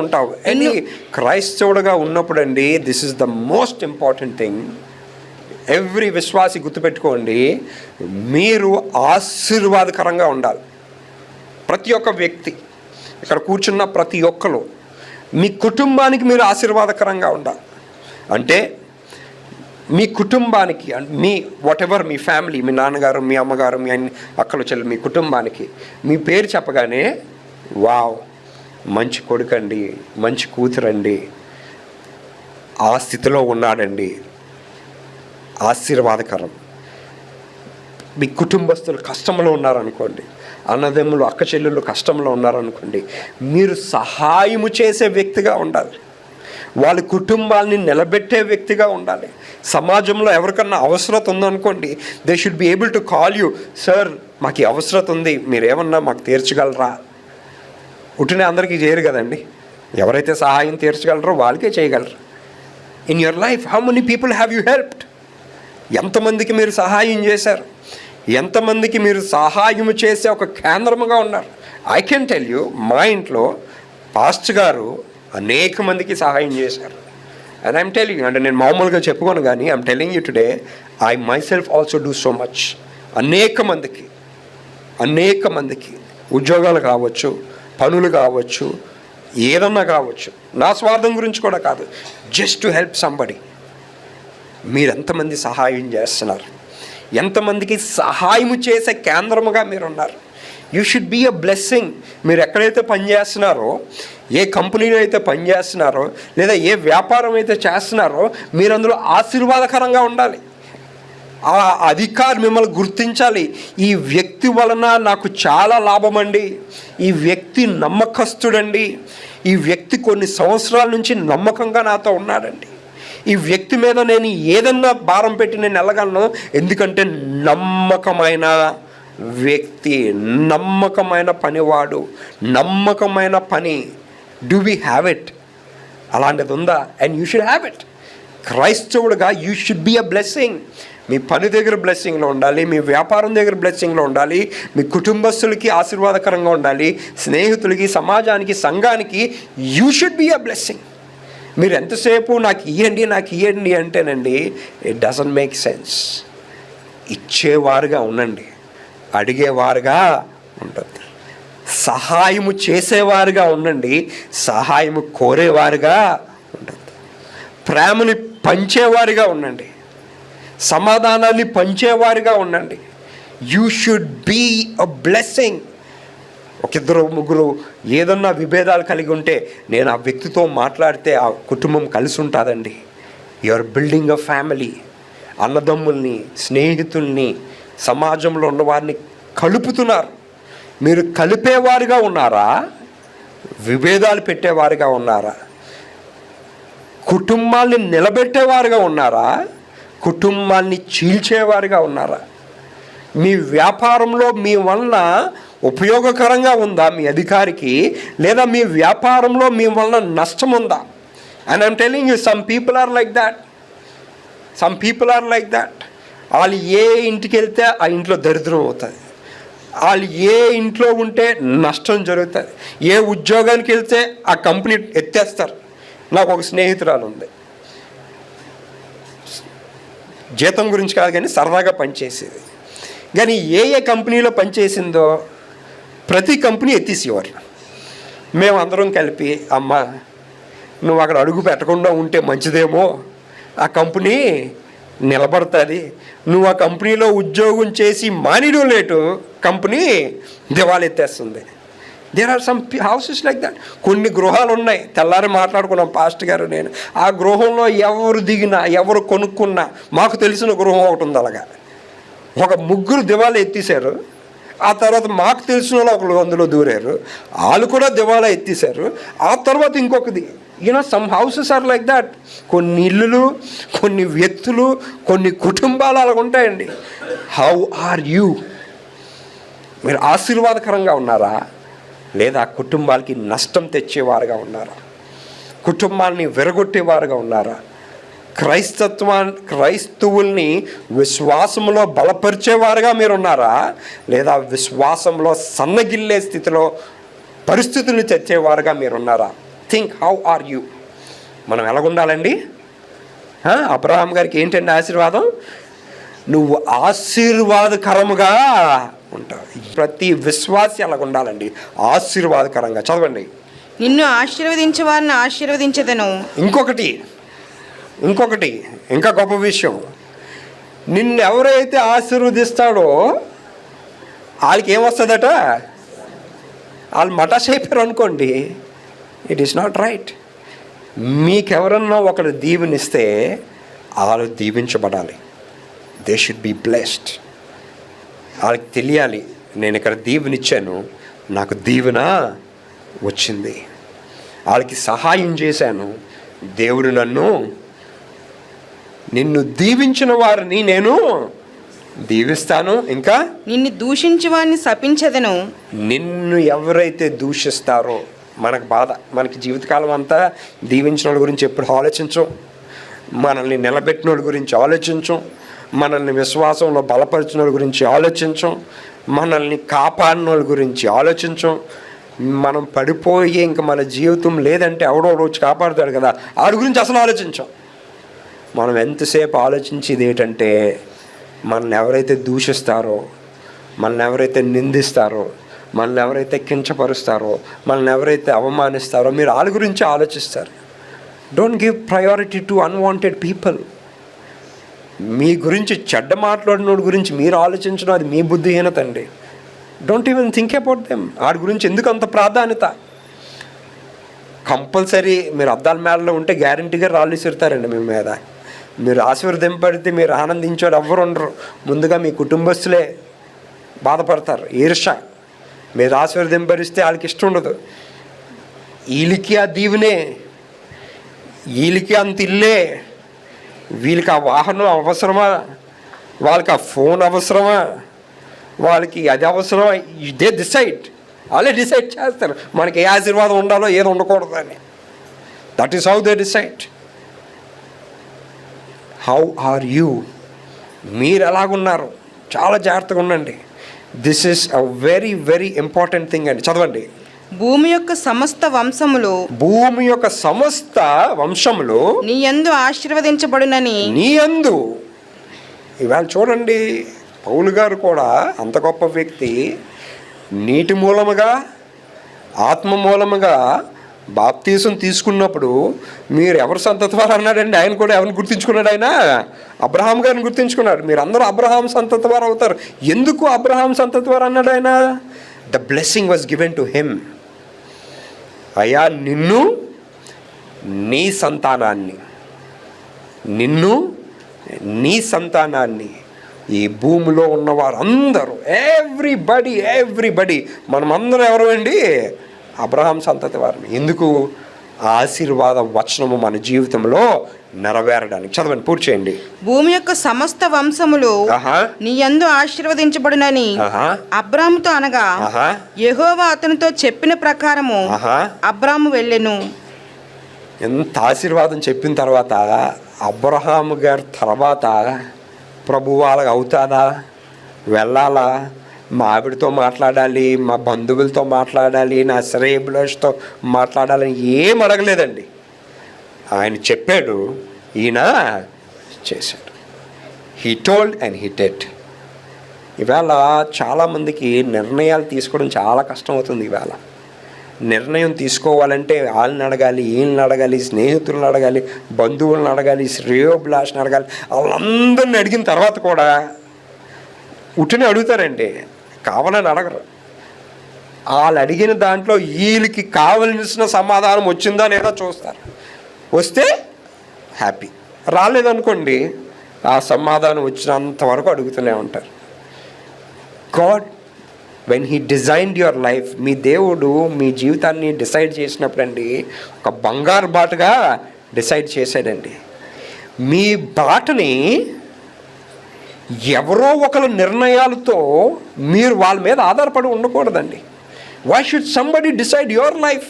ఉంటావు. అండ్ క్రైస్తవుడుగా ఉన్నప్పుడు అండి, this is the most important thing. Every విశ్వాసి గుర్తుపెట్టుకోండి, మీరు ఆశీర్వాదకరంగా ఉండాలి. ప్రతి ఒక్క వ్యక్తి, ఇక్కడ కూర్చున్న ప్రతి ఒక్కరు, మీ కుటుంబానికి మీరు ఆశీర్వాదకరంగా ఉండాలి. అంటే మీ కుటుంబానికి, మీ వాట్ ఎవర్, మీ ఫ్యామిలీ, మీ నాన్నగారు, మీ అమ్మగారు, మీ అక్కలు చెల్లి, మీ కుటుంబానికి మీ పేరు చెప్పగానే, వావ్, మంచి కొడుకండి, మంచి కూతురండి, ఆ స్థితిలో ఉన్నాడండి, ఆశీర్వాదకరం. మీ కుటుంబస్తులు కష్టంలో ఉన్నారనుకోండి, అన్నదమ్ములు, అక్క చెల్లెళ్ళు కష్టంలో ఉన్నారనుకోండి, మీరు సహాయము చేసే వ్యక్తిగా ఉండాలి. వాళ్ళ కుటుంబాలని నిలబెట్టే వ్యక్తిగా ఉండాలి. సమాజంలో ఎవరికన్నా అవసరత ఉందనుకోండి, they should be able to call you, sir మాకు అవసరత ఉంది, మీరు ఏమన్నా మాకు తీర్చగలరా. ఉట్టినే అందరికీ చేయరు కదండి. ఎవరైతే సహాయం తీర్చగలరో వాళ్ళకే చేయగలరు. In your life how many people have you helped? ఎంతమందికి మీరు సహాయం చేశారు? ఎంతమందికి మీరు సహాయం చేసే ఒక కేంద్రముగా ఉన్నారు? ఐ కెన్ టెల్ యూ, మా ఇంట్లో పాస్టర్ గారు అనేక మందికి సహాయం చేశారు. అండ్ ఐఎమ్ టెలింగ్, అంటే నేను మామూలుగా చెప్పుకోను కానీ I'm telling you today, I my self also do so much. అనేక మందికి ఉద్యోగాలు కావచ్చు, పనులు కావచ్చు, ఏదన్నా కావచ్చు, నా స్వార్థం గురించి కూడా కాదు, జస్ట్ టు హెల్ప్ సంబడి. మీరు ఎంతమంది సహాయం చేస్తున్నారు? ఎంతమందికి సహాయం చేసే కేంద్రముగా మీరున్నారు? You should be a blessing. మీరు ఎక్కడైతే పనిచేస్తున్నారో, ఏ కంపెనీలో అయితే పనిచేస్తున్నారో, లేదా ఏ వ్యాపారం అయితే చేస్తున్నారో, మీరు అందులో ఆశీర్వాదకరంగా ఉండాలి. ఆ అధికారి మిమ్మల్ని గుర్తించాలి. ఈ వ్యక్తి వలన నాకు చాలా లాభమండి, ఈ వ్యక్తి నమ్మకస్తుడండి, ఈ వ్యక్తి కొన్ని సంవత్సరాల నుంచి నమ్మకంగా నాతో ఉన్నాడండి, ఈ వ్యక్తి మీద నేను ఏదన్నా భారం పెట్టి నేను వెళ్ళగలను, ఎందుకంటే నమ్మకమైన వ్యక్తి, నమ్మకమైన పనివాడు, నమ్మకమైన పని. Do we have it? అలాంటిది ఉందా? And you should have it. క్రైస్తవుడుగా you should be a blessing. మీ పని దగ్గర బ్లెస్సింగ్లో ఉండాలి, మీ వ్యాపారం దగ్గర బ్లెస్సింగ్లో ఉండాలి, మీ కుటుంబస్తులకి ఆశీర్వాదకరంగా ఉండాలి, స్నేహితులకి, సమాజానికి, సంఘానికి you should be a blessing. మీరు ఎంతసేపు నాకు ఇవ్వండి అంటేనండి, ఇట్ డజంట్ మేక్ సెన్స్. ఇచ్చేవారుగా ఉండండి, అడిగేవారుగా ఉంటుంది, సహాయము చేసేవారుగా ఉండండి, సహాయము కోరేవారుగా ఉంటుంది, ప్రేమని పంచేవారుగా ఉండండి, సమాధానాన్ని పంచేవారుగా ఉండండి. You should be a blessing. ఒక ఇద్దరు ముగ్గురు ఏదన్నా విభేదాలు కలిగి ఉంటే నేను ఆ వ్యక్తితో మాట్లాడితే ఆ కుటుంబం కలిసి ఉంటుందండి. You are building a family. అన్నదమ్ముల్ని, స్నేహితుల్ని, సమాజంలో ఉన్న వారిని కలుపుతున్నారు. మీరు కలిపేవారుగా ఉన్నారా? విభేదాలు పెట్టేవారుగా ఉన్నారా? కుటుంబాన్ని నిలబెట్టేవారుగా ఉన్నారా? కుటుంబాన్ని చీల్చేవారుగా ఉన్నారా? మీ వ్యాపారంలో మీ వలన ఉపయోగకరంగా ఉందా మీ అధికారికి, లేదా మీ వ్యాపారంలో మీ వలన నష్టం ఉందా? And I'm telling you, some people are like that. వాళ్ళు ఏ ఇంటికి వెళ్తే ఆ ఇంట్లో దరిద్రం అవుతుంది, వాళ్ళు ఏ ఇంట్లో ఉంటే నష్టం జరుగుతుంది, ఏ ఉద్యోగానికి వెళ్తే ఆ కంపెనీ ఎత్తేస్తారు. నాకు ఒక స్నేహితురాలు ఉంది, జీతం గురించి కాదు కానీ సరదాగా పనిచేసేది. కానీ ఏ కంపెనీలో పనిచేసిందో ప్రతి కంపెనీ ఎత్తేసేవారు. మేము అందరం కలిపి, అమ్మ నువ్వు అక్కడ అడుగు పెట్టకుండా ఉంటే మంచిదేమో, ఆ కంపెనీ నిలబడుతుంది, నువ్వు ఆ కంపెనీలో ఉద్యోగం చేసి మానేయడం లేటు కంపెనీ దివాళెత్తేస్తుంది. There are some houses like that. కొన్ని గృహాలు ఉన్నాయి, తెల్లారి మాట్లాడుకున్నాం పాస్టర్ గారు నేను. ఆ గృహంలో ఎవరు దిగినా, ఎవరు కొనుక్కున్నా, మాకు తెలిసిన గృహం ఒకటి ఉంది అలాగా. ఒక ముగ్గురు దివాళా ఎత్తేసారు, ఆ తర్వాత మాకు తెలిసిన వాళ్ళు ఒకరు అందులో దూరారు, వాళ్ళు కూడా దివాళా ఎత్తేసారు, ఆ తర్వాత ఇంకొకది. Some houses are like that. కొన్ని ఇల్లులు, కొన్ని వ్యక్తులు, కొన్ని కుటుంబాలు అలాగ ఉంటాయండి. How are you? మీరు ఆశీర్వాదకరంగా ఉన్నారా, లేదా కుటుంబాలకి నష్టం తెచ్చేవారుగా ఉన్నారా? కుటుంబాన్ని విరగొట్టేవారుగా ఉన్నారా? క్రైస్తవుల్ని విశ్వాసంలో బలపరిచేవారుగా మీరున్నారా, లేదా విశ్వాసంలో సన్నగిల్లే స్థితిలో పరిస్థితులను తెచ్చేవారుగా మీరున్నారా? Think, how are you? మనం ఎలాగుండాలండి? అబ్రహాం గారికి ఏంటండి ఆశీర్వాదం? నువ్వు ఆశీర్వాదకరముగా ఉంటావు. ప్రతి విశ్వాసి అలాగ ఉండాలండి, ఆశీర్వాదకరంగా. చదవండి. నిన్ను ఆశీర్వదించే వారిని ఆశీర్వదించదను. ఇంకొకటి ఇంకా గొప్ప విషయం, నిన్ను ఎవరైతే ఆశీర్వదిస్తాడో వాళ్ళకి ఏమొస్తుందట? వాళ్ళు మటాష్ అయిపోయారు అనుకోండి, ఇట్ ఈస్ నాట్ రైట్. మీకెవరన్నా ఒకరు దీవెనిస్తే వాళ్ళు దీవించబడాలి. They should be blessed. వాళ్ళకి తెలియాలి, నేను ఇక్కడ దీవెనిచ్చాను, నాకు దీవెన వచ్చింది. వాళ్ళకి సహాయం చేశాను, దేవుడు నిన్ను దీవించిన వారిని నేను దీవిస్తాను. ఇంకా నిన్ను దూషించే వారిని శపించదను. నిన్ను ఎవరైతే దూషిస్తారో, మనకు బాధ, మనకి జీవితకాలం అంతా దీవించిన వాళ్ళ గురించి ఎప్పుడు ఆలోచించం, మనల్ని నిలబెట్టిన వాళ్ళ గురించి ఆలోచించం, మనల్ని విశ్వాసంలో బలపరిచిన వాళ్ళ గురించి ఆలోచించం, మనల్ని కాపాడిన వాళ్ళ గురించి ఆలోచించం. మనం పడిపోయి ఇంక మన జీవితం లేదంటే ఎవడో రోజు కాపాడుతాడు కదా, వాడి గురించి అసలు ఆలోచించం. మనం ఎంతసేపు ఆలోచించేది ఏంటంటే, మనల్ని ఎవరైతే దూషిస్తారో, మనల్ని ఎవరైతే నిందిస్తారో, మనల్ని ఎవరైతే కించపరుస్తారో, మనల్ని ఎవరైతే అవమానిస్తారో, మీరు వాళ్ళ గురించి ఆలోచిస్తారు. Don't give priority to unwanted people. మీ గురించి చెడ్డ మాట్లాడినోడి గురించి మీరు ఆలోచించడం అది మీ బుద్ధిహీనత అండి. Don't even think about them. వాడి గురించి ఎందుకు అంత ప్రాధాన్యత? కంపల్సరీ మీరు అద్దాల మేడలో ఉంటే గ్యారంటీగా రాళ్ళు విసురుతారండి మీ మీద. మీరు ఆశీర్వదింపడితే మీరు ఆనందించాడు ఎవ్వరు ఉండరు. ముందుగా మీ కుటుంబస్తులే బాధపడతారు, ఈర్ష. మీరు ఆశీర్వదింపరిస్తే వాళ్ళకి ఇష్టం ఉండదు. వీళ్ళకి ఆ దీవెనే, వీళ్ళకి అంత ఇల్లే, వీళ్ళకి ఆ వాహనం అవసరమా, వాళ్ళకి ఆ ఫోన్ అవసరమా, వాళ్ళకి అది అవసరమా, దే డిసైడ్. వాళ్ళే డిసైడ్ చేస్తారు మనకి ఏ ఆశీర్వాదం ఉండాలో ఏది ఉండకూడదు అని. That is how they decide. How are you? మీరు ఎలాగున్నారు? చాలా జాగ్రత్తగా ఉండండి. This is a very very important thing అండి. చదవండి. భూమి యొక్క సమస్త వంశములు, భూమి యొక్క సమస్త వంశములు నీ యందు ఆశీర్వదించబడునని. నీ యందు. ఇవాళ చూడండి, పౌలు గారు కూడా అంత గొప్ప వ్యక్తి, నీటి మూలముగా ఆత్మ మూలముగా బాప్తీసం తీసుకున్నప్పుడు మీరు ఎవరు సంతతి వారు అన్నాడండి. ఆయన కూడా ఎవరిని గుర్తించుకున్నాడు? ఆయన అబ్రహాం గారిని గుర్తించుకున్నాడు. మీరు అందరూ అబ్రహాం సంతతి వారు అవుతారు. ఎందుకు అబ్రహాం సంతతి వారు అన్నాడు ఆయన? The blessing was given to him. అయ్యా, నిన్ను, నీ సంతానాన్ని, నిన్ను నీ సంతానాన్ని, ఈ భూమిలో ఉన్నవారు అందరూ, ఎవ్రీబడి మనమందరం ఎవరు అండి? అబ్రహాం సంతతి వారిని. ఎందుకు? ఆశీర్వాద వచనము మన జీవితంలో నెరవేరడానికి. చదవండి, పూర్తి చేయండి. భూమి యొక్క సమస్త వంశములు నీ యందు ఆశీర్వదించబడునని అబ్రాముతో అనగా, యెహోవా అతనితో చెప్పిన ప్రకారము అబ్రాము వెళ్ళెను. ఎంత ఆశీర్వాదం చెప్పిన తర్వాత అబ్రహాము గారి తర్వాత ప్రభు వాళ్ళకి అవుతాదా? వెళ్ళాలా? మా ఆవిడతో మాట్లాడాలి, మా బంధువులతో మాట్లాడాలి, నా శ్రేయభిలాషతో మాట్లాడాలని ఏం అడగలేదండి. ఆయన చెప్పాడు, ఈయన చేశాడు. He told and he did. ఇవాళ చాలామందికి నిర్ణయాలు తీసుకోవడం చాలా కష్టం అవుతుంది. ఇవాళ నిర్ణయం తీసుకోవాలంటే వాళ్ళని అడగాలి, వీళ్ళని అడగాలి, స్నేహితులను అడగాలి, బంధువులను అడగాలి, శ్రేయోభిలాషను అడగాలి. వాళ్ళందరిని అడిగిన తర్వాత కూడా ఉట్టిని అడుగుతారండి, కావాలని అడగరు. వాళ్ళు అడిగిన దాంట్లో వీళ్ళకి కావలసిన సమాధానం వచ్చిందా లేదా చూస్తారు. వస్తే హ్యాపీ, రాలేదనుకోండి ఆ సమాధానం వచ్చినంత వరకు అడుగుతూనే ఉంటారు. God when he designed your life, మీ దేవుడు మీ జీవితాన్ని డిసైడ్ చేసినప్పుడు అండి, ఒక బంగారు బాటగా డిసైడ్ చేశాడండి. మీ బాటని ఎవరో ఒకరి నిర్ణయాలతో మీరు వాళ్ళ మీద ఆధారపడి ఉండకూడదండి. Why should somebody decide your life?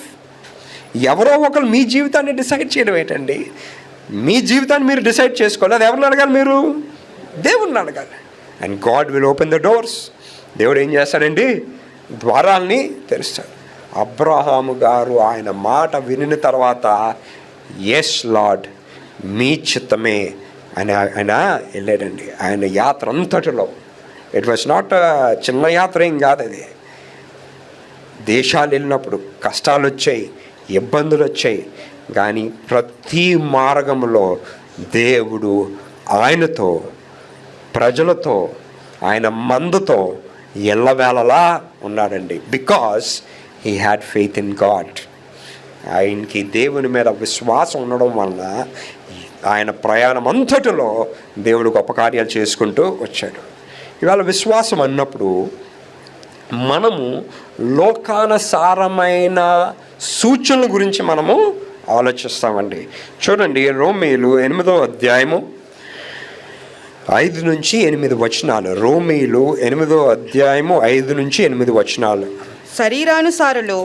ఎవరో ఒకరు మీ జీవితాన్ని డిసైడ్ చేయడం ఏంటండి? మీ జీవితాన్ని మీరు డిసైడ్ చేసుకోవాలి. అది ఎవరిని అడగాలి? మీరు దేవుణ్ణి అడగాలి. And God will open the doors. దేవుడు ఏం చేస్తాడండి? ద్వారాల్ని తెరుస్తాడు. అబ్రహాము గారు ఆయన మాట వినిన తర్వాత, ఎస్ లార్డ్, మీ చిత్తమే అని ఆయన వెళ్ళాడండి. ఆయన యాత్ర అంతటిలో ఇట్ వాజ్ నాట్ చిన్న యాత్ర ఏం కాదు అది. దేశాలు వెళ్ళినప్పుడు కష్టాలు వచ్చాయి, ఇబ్బందులు వచ్చాయి, కానీ ప్రతి మార్గంలో దేవుడు ఆయనతో, ప్రజలతో, ఆయన మందతో ఎల్లవేళలా ఉన్నాడండి. Because he had faith in God. ఆయనకి దేవుని మీద విశ్వాసం ఉండడం వలన ఆయన ప్రయాణం అంతటిలో దేవుడు గొప్ప కార్యాలు చేసుకుంటూ వచ్చాడు. ఇవాళ విశ్వాసం అన్నప్పుడు మనము లోకానుసారమైన సూచనల గురించి మనము ఆలోచిస్తామండి. చూడండి, రోమీయులు 8వ అధ్యాయము 5 నుంచి 8 వచనాలు. రోమీయులు 8వ అధ్యాయము 5 నుంచి 8 వచనాలు. శరీరానుసారులు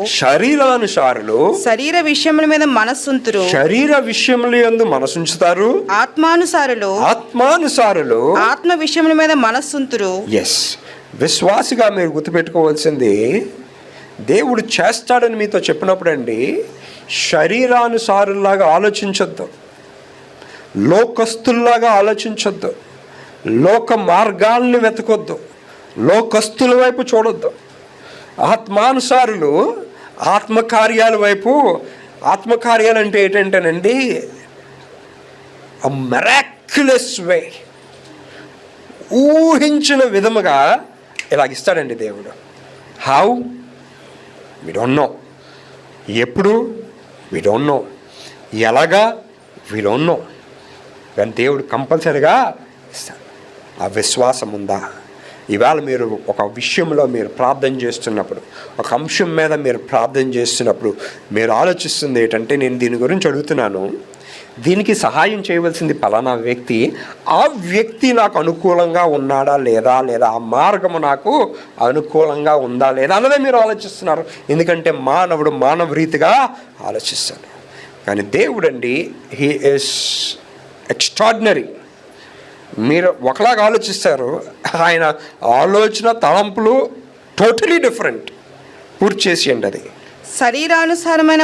శరీర విషయముల మీద మనస్సుంతురు, శరీర విషయముల యందు మనసుంచుతారు. ఆత్మానుసారులు ఆత్మ విషయముల మీద మనస్సుంతురు. ఎస్, విశ్వాసిగా మీరు గుర్తుపెట్టుకోవాల్సింది, దేవుడు చేస్తాడని మీతో చెప్పినప్పుడు అండి, శరీరానుసారులాగా ఆలోచించొద్దు, లోకస్తుల్లాగా ఆలోచించొద్దు, లోక మార్గాల్ని వెతకొద్దు, లోకస్తుల వైపు చూడొద్దు. ఆత్మానుసారులు ఆత్మకార్యాల వైపు. ఆత్మకార్యాలు అంటే ఏంటంటేనండి, మిరాక్యులస్ వే, ఊహించిన విధముగా ఇలాగిస్తాడండి దేవుడు. హౌ వి డోంట్ నో, ఎప్పుడు వి డోంట్ నో, ఎలాగా వి డోంట్ నో, కానీ దేవుడు కంపల్సరీగా ఇస్తాడు. ఆ విశ్వాసం ఉందా? ఇవాళ మీరు ఒక విషయంలో మీరు ప్రార్థన చేస్తున్నప్పుడు, ఒక అంశం మీద మీరు ప్రార్థన చేస్తున్నప్పుడు మీరు ఆలోచిస్తుంది ఏంటంటే, నేను దీని గురించి అడుగుతున్నాను, దీనికి సహాయం చేయవలసింది పలానా వ్యక్తి, ఆ వ్యక్తి నాకు అనుకూలంగా ఉన్నాడా లేదా, లేదా ఆ మార్గము నాకు అనుకూలంగా ఉందా లేదా అన్నదే మీరు ఆలోచిస్తున్నారు. ఎందుకంటే మానవుడు మానవ రీతిగా ఆలోచిస్తాడు. కానీ దేవుడండి, హీ ఈస్ ఎక్స్ట్రాడినరీ. మీరు ఒకలాగా ఆలోచిస్తారు, ఆయన ఆలోచన తలంపులు టోటలీ డిఫరెంట్. పూర్తి చేసేయండి. అది శరీరానుసారమైన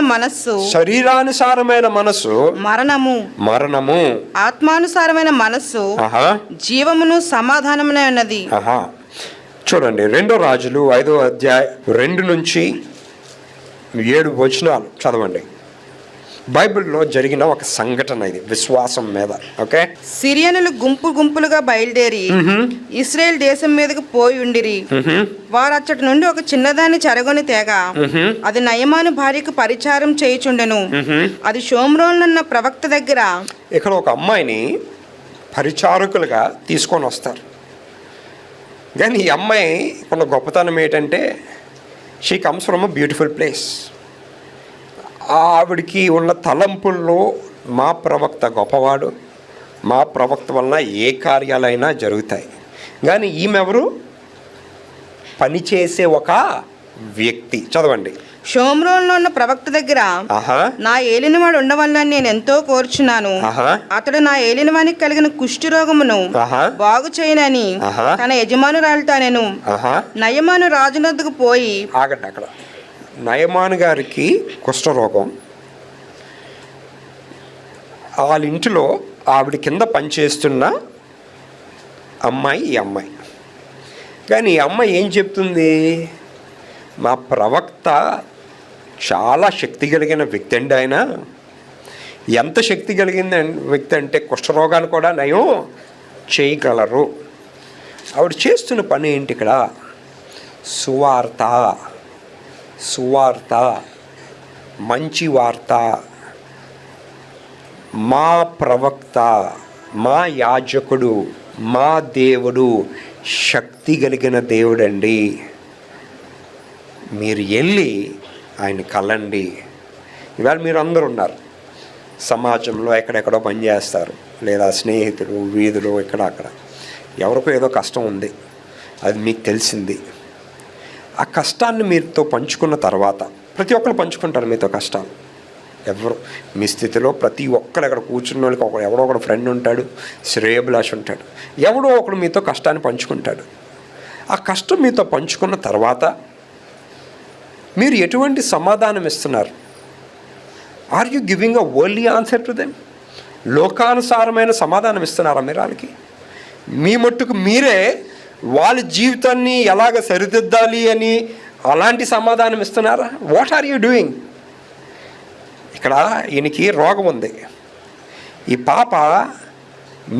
మనస్సు మరణము, ఆత్మానుసారమైన మనస్సు జీవమును సమాధానమునే ఉన్నది. చూడండి 2 రాజులు 5వ అధ్యాయం 2 నుంచి 7 వచనాలు చదవండి. బైబిల్లో జరిగిన ఒక సంఘటన ఇది, విశ్వాసం మీద. ఓకే, సిరియనులు గుంపులుగా బయలుదేరి ఇశ్రాయేల్ దేశం మీదకి పోయి ఉండిరి. వారు అచ్చటి నుండి ఒక చిన్నదాన్ని చెరగొని తేగా అది నయమాను భార్యకు పరిచారం చేయుచుండెను. అది షోమ్రోనున్న ప్రవక్త దగ్గర. ఇక్కడ ఒక అమ్మాయిని పరిచారకులుగా తీసుకొని వస్తారు. కానీ ఈ అమ్మాయి ఉన్న గొప్పతనం ఏంటంటే, she comes from a beautiful place. ఆవిడికి ఉన్న తలంపుల్లో మా ప్రవక్త గొప్పవాడు, మా ప్రవక్త వలన ఏ కార్యాలైనా జరుగుతాయి. కానీ ఈమెవరు? పనిచేసే ఒక వ్యక్తి. చదవండి. షోమ్రోన్లో ఉన్న ప్రవక్త దగ్గర నా ఏలినవాడు ఉండవల్లని నేను ఎంతో కోరుచున్నాను. అతడు నా ఏలినవానికి కలిగిన కుష్టి రోగమును బాగు చేయనని తన యజమానురాలితో నేను. నయమాను రాజునొద్దకు పోయి. ఆగండి. అక్కడ నయమాను గారికి కుష్ఠరోగం. వాళ్ళ ఇంటిలో ఆవిడ కింద పనిచేస్తున్న అమ్మాయి ఈ అమ్మాయి. కానీ ఈ అమ్మాయి ఏం చెప్తుంది? మా ప్రవక్త చాలా శక్తి కలిగిన వ్యక్తి అండి. ఆయన ఎంత శక్తి కలిగిన వ్యక్తి అంటే కుష్ఠరోగాన్ని కూడా నయం చేయగలరు. ఆవిడ చేస్తున్న పని ఏంటి ఇక్కడ? సువార్త, మంచి వార్త. మా ప్రవక్త, మా యాజకుడు, మా దేవుడు శక్తి కలిగిన దేవుడండి. మీరు వెళ్ళి ఆయన కలండి. ఇవాళ మీరు అందరూ ఉన్నారు సమాజంలో, ఎక్కడెక్కడో పనిచేస్తారు, లేదా స్నేహితులు వీధులు ఇక్కడ అక్కడ. ఎవరికో ఏదో కష్టం ఉంది, అది మీకు తెలిసింది. ఆ కష్టాన్ని మీతో పంచుకున్న తర్వాత, ప్రతి ఒక్కరు పంచుకుంటారు మీతో కష్టాలు. ఎవరు మీ స్థితిలో ప్రతి ఒక్కరు అక్కడ కూర్చున్న వాళ్ళకి ఎవడో ఒకడు ఫ్రెండ్ ఉంటాడు, శ్రేయభిలాష్ ఉంటాడు, ఎవడో ఒకడు మీతో కష్టాన్ని పంచుకుంటాడు. ఆ కష్టం మీతో పంచుకున్న తర్వాత మీరు ఎటువంటి సమాధానం ఇస్తున్నారు? Are you giving a worldly answer to them? లోకానుసారమైన సమాధానం ఇస్తున్నారా మీరు వాళ్ళకి? మీ మట్టుకు మీరే వాళ్ళ జీవితాన్ని ఎలాగ సరిదిద్దాలి అని అలాంటి సమాధానం ఇస్తున్నారా? What are you doing? ఇక్కడ ఈయనకి రోగం ఉంది. ఈ పాప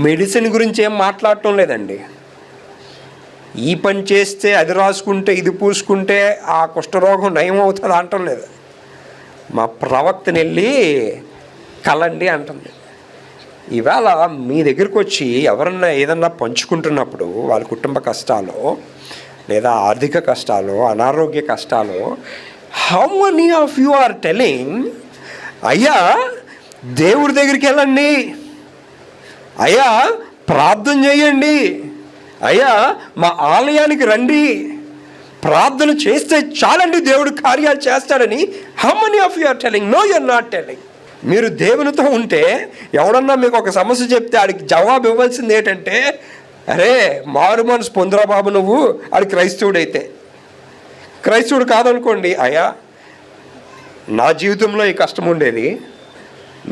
మెడిసిన్ గురించి ఏం మాట్లాడటం లేదండి. ఈ పని చేస్తే అది రాసుకుంటే ఇది పూసుకుంటే ఆ కుష్ఠరోగం నయం అవుతుంది అంటం లేదు. మా ప్రవక్తని వెళ్ళి కలండి అంటుంది. ఈవేళ మీ దగ్గరికి వచ్చి ఎవరన్నా ఏదన్నా పంచుకుంటున్నప్పుడు వాళ్ళ కుటుంబ కష్టాలు, లేదా ఆర్థిక కష్టాలు, అనారోగ్య కష్టాలు, how many of you are telling, అయ్యా దేవుడి దగ్గరికి వెళ్ళండి, అయ్యా ప్రార్థన చేయండి, అయ్యా మా ఆలయానికి రండి, ప్రార్థన చేస్తే చాలండి దేవుడు కార్యాలు చేస్తాడని how many of you are telling? No, you are not telling. మీరు దేవునితో ఉంటే ఎవడన్నా మీకు ఒక సమస్య చెప్తే ఆడికి జవాబు ఇవ్వాల్సింది ఏంటంటే, అరే మారు మనసు పొందురా బాబు, నువ్వు ఆడి క్రైస్తవుడైతే. క్రైస్తవుడు కాదనుకోండి, అయ్యా నా జీవితంలో ఈ కష్టం ఉండేది,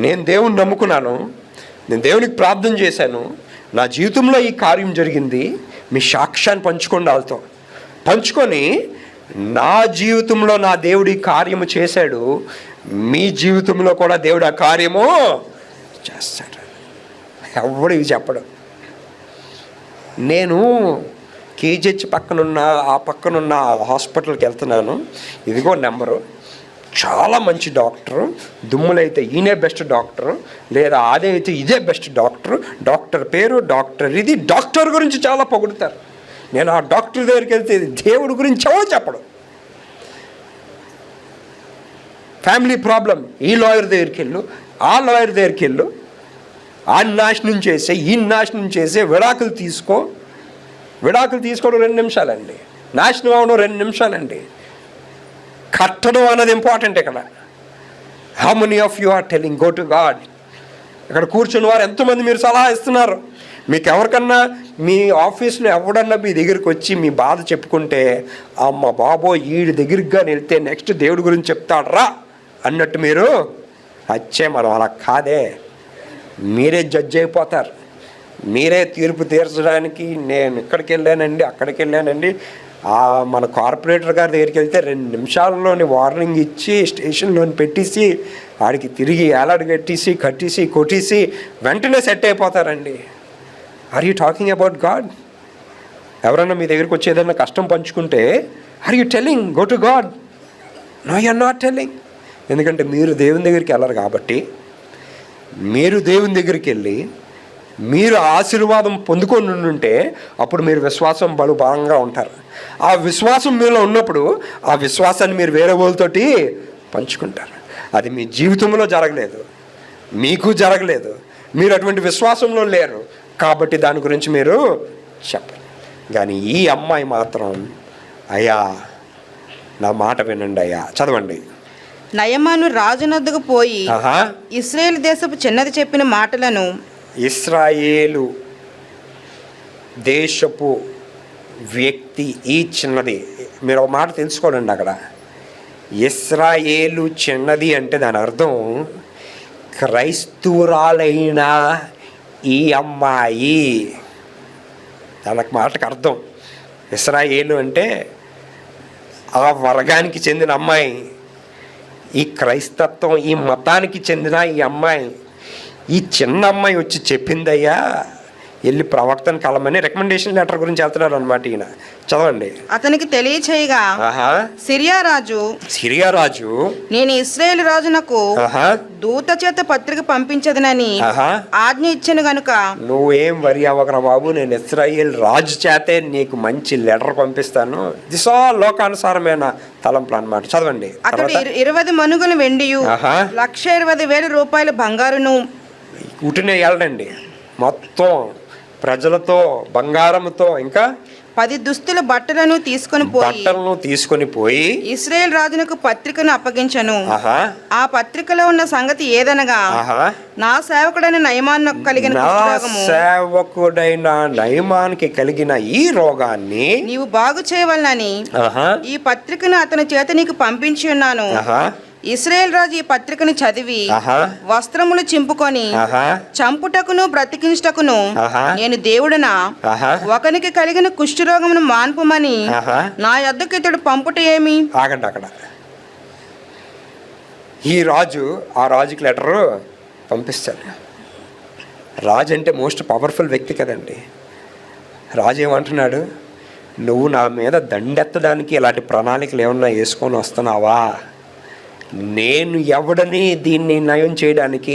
నేను దేవుని నమ్ముకున్నాను, నేను దేవునికి ప్రార్థన చేశాను, నా జీవితంలో ఈ కార్యం జరిగింది, మీ సాక్ష్యాన్ని పంచుకోండి వాళ్ళతో. పంచుకొని నా జీవితంలో నా దేవుడి కార్యము చేశాడు, మీ జీవితంలో కూడా దేవుడు ఆ కార్యము చేస్తాడు. ఎవడు ఇవి చెప్పడం. నేను కేజీహెచ్ పక్కనున్న హాస్పిటల్కి వెళ్తున్నాను, ఇదిగో నెంబరు, చాలా మంచి డాక్టరు, దుమ్ములైతే ఈయనే బెస్ట్ డాక్టరు, లేదా అదే అయితే ఇదే బెస్ట్ డాక్టరు, డాక్టర్ పేరు, డాక్టర్ ఇది, డాక్టర్ గురించి చాలా పొగుడుతారు. నేను ఆ డాక్టర్ దగ్గరికి వెళ్తే దేవుడి గురించి ఎవరు చెప్పడం. ఫ్యామిలీ ప్రాబ్లం, ఈ లాయర్ దగ్గరికి వెళ్ళు, ఆ లాయర్ దగ్గరికి వెళ్ళు, ఆ నాశనం చేసే ఈ నాశనం చేసే విడాకులు తీసుకోవడం 2 నిమిషాలండి, నాశనం అవడం 2 నిమిషాలండి. కట్టడం అన్నది ఇంపార్టెంట్. ఇక్కడ how many of you are telling go to God? ఇక్కడ కూర్చున్న వారు ఎంతమంది మీరు సలహా ఇస్తున్నారు? మీకు ఎవరికన్నా మీ ఆఫీస్లో ఎవడన్నా మీ దగ్గరికి వచ్చి మీ బాధ చెప్పుకుంటే, అమ్మ బాబో వీడి దగ్గరికి వెళ్తే నెక్స్ట్ దేవుడి గురించి చెప్తాడరా అన్నట్టు మీరు మనం అలా కాదే, మీరే జడ్జ్ అయిపోతారు. మీరే తీర్పు తీర్చడానికి నేను ఇక్కడికి వెళ్ళానండి అక్కడికి వెళ్ళానండి. మన కార్పొరేటర్ గారి దగ్గరికి వెళ్తే 2 నిమిషాల్లోని వార్నింగ్ ఇచ్చి స్టేషన్లోని పెట్టేసి వాడికి తిరిగి ఏలాడు కట్టేసి కొట్టేసి వెంటనే సెట్ అయిపోతారండి. Are you talking about God? ఎవరన్నా మీ దగ్గరికి వచ్చి ఏదైనా కష్టం పంచుకుంటే are you telling go to God? No you are not telling. ఎందుకంటే మీరు దేవుని దగ్గరికి వెళ్ళరు కాబట్టి, మీరు దేవుని దగ్గరికి వెళ్ళి మీరు ఆశీర్వాదం పొందుకొని ఉంటే అప్పుడు మీరు విశ్వాసం బలంగా ఉంటారు. ఆ విశ్వాసం మీలో ఉన్నప్పుడు ఆ విశ్వాసాన్ని మీరు వేరే వాళ్ళతోటి పంచుకుంటారు. అది మీ జీవితంలో జరగలేదు, మీకు జరగలేదు, మీరు అటువంటి విశ్వాసంలో లేరు కాబట్టి దాని గురించి మీరు చెప్పరు. కానీ ఈ అమ్మాయి మాత్రం, అయ్యా నా మాట వినండి అయ్యా, చదవండి. నయమాను రాజునొద్దకు పోయి ఇశ్రాయేలు దేశపు చిన్నది చెప్పిన మాటలను, ఇశ్రాయేలు దేశపు వ్యక్తి ఈ చిన్నది, మీరు ఒక మాట తెలుసుకోండి. అక్కడ ఇశ్రాయేలు చిన్నది అంటే దాని అర్థం క్రైస్తవురాలైన ఈ అమ్మాయి. దానికి మాటకు అర్థం ఇశ్రాయేలు అంటే ఆ వర్గానికి చెందిన అమ్మాయి, ఈ క్రైస్తత్వం ఈ మతానికి చెందిన ఈ అమ్మాయి. ఈ చిన్న అమ్మాయి వచ్చి చెప్పిందయ్యా వెళ్ళి ప్రవక్తను కలమని రికమెండేషన్ లెటర్ గురించి వెళ్తున్నాడు అనమాట ఈయన. చదవండి. అతనికి తెలియచేయగా సిరియా రాజు నేను ఇశ్రాయేలు రాజునకు దూత చేత పత్రిక పంపించదనని ఆజ్ఞ ఇచ్చాను గనుక నువ్వేం వరి అవ్వకరా బాబు, నేను ఇశ్రాయేల్ రాజు చేతే నీకు మంచి లెటర్ పంపిస్తాను. దిస్ ఆల్ లోకానుసారమైన తలంపులు అన్నమాట. చదవండి. అతడు 20 మనుగుల వెండియు 1,20,000 రూపాయల బంగారును ఉటినే వెళ్ళండి మొత్తం ప్రజలతో బంగారంతో ఇంకా 10 దుస్తుల బట్టలను తీసుకొని పోయి ఇశ్రాయేల్ రాజునకు పత్రికను అప్పగించను. ఆ పత్రికలో ఉన్న సంగతి ఏదనగా నా సేవకుడైన నయమానికి కలిగిన ఈ రోగాన్ని నీవు బాగు చేయవలనని ఈ పత్రికను అతని చేత నీకు పంపించి ఉన్నాను. ఇశ్రాయేల్ రాజు ఈ పత్రికను చదివి వస్త్రములు చింపుకొని చంపుటకును బ్రతికించుటకును నేను దేవుడనా, ఒకనికి కలిగిన కుష్ఠరోగమును మాన్పుమని నా యొద్దకు ఇతడు పంపుట ఏమి? ఆగండి. అక్కడ ఈ రాజు ఆ రాజుకి లెటరు పంపిస్తాడు. రాజు అంటే మోస్ట్ పవర్ఫుల్ వ్యక్తి కదండి. రాజు ఏమంటున్నాడు, నువ్వు నా మీద దండెత్తడానికి ఇలాంటి ప్రణాళికలు ఏమన్నా వేసుకొని వస్తున్నావా? నేను ఎవడని దీన్ని నయం చేయడానికి?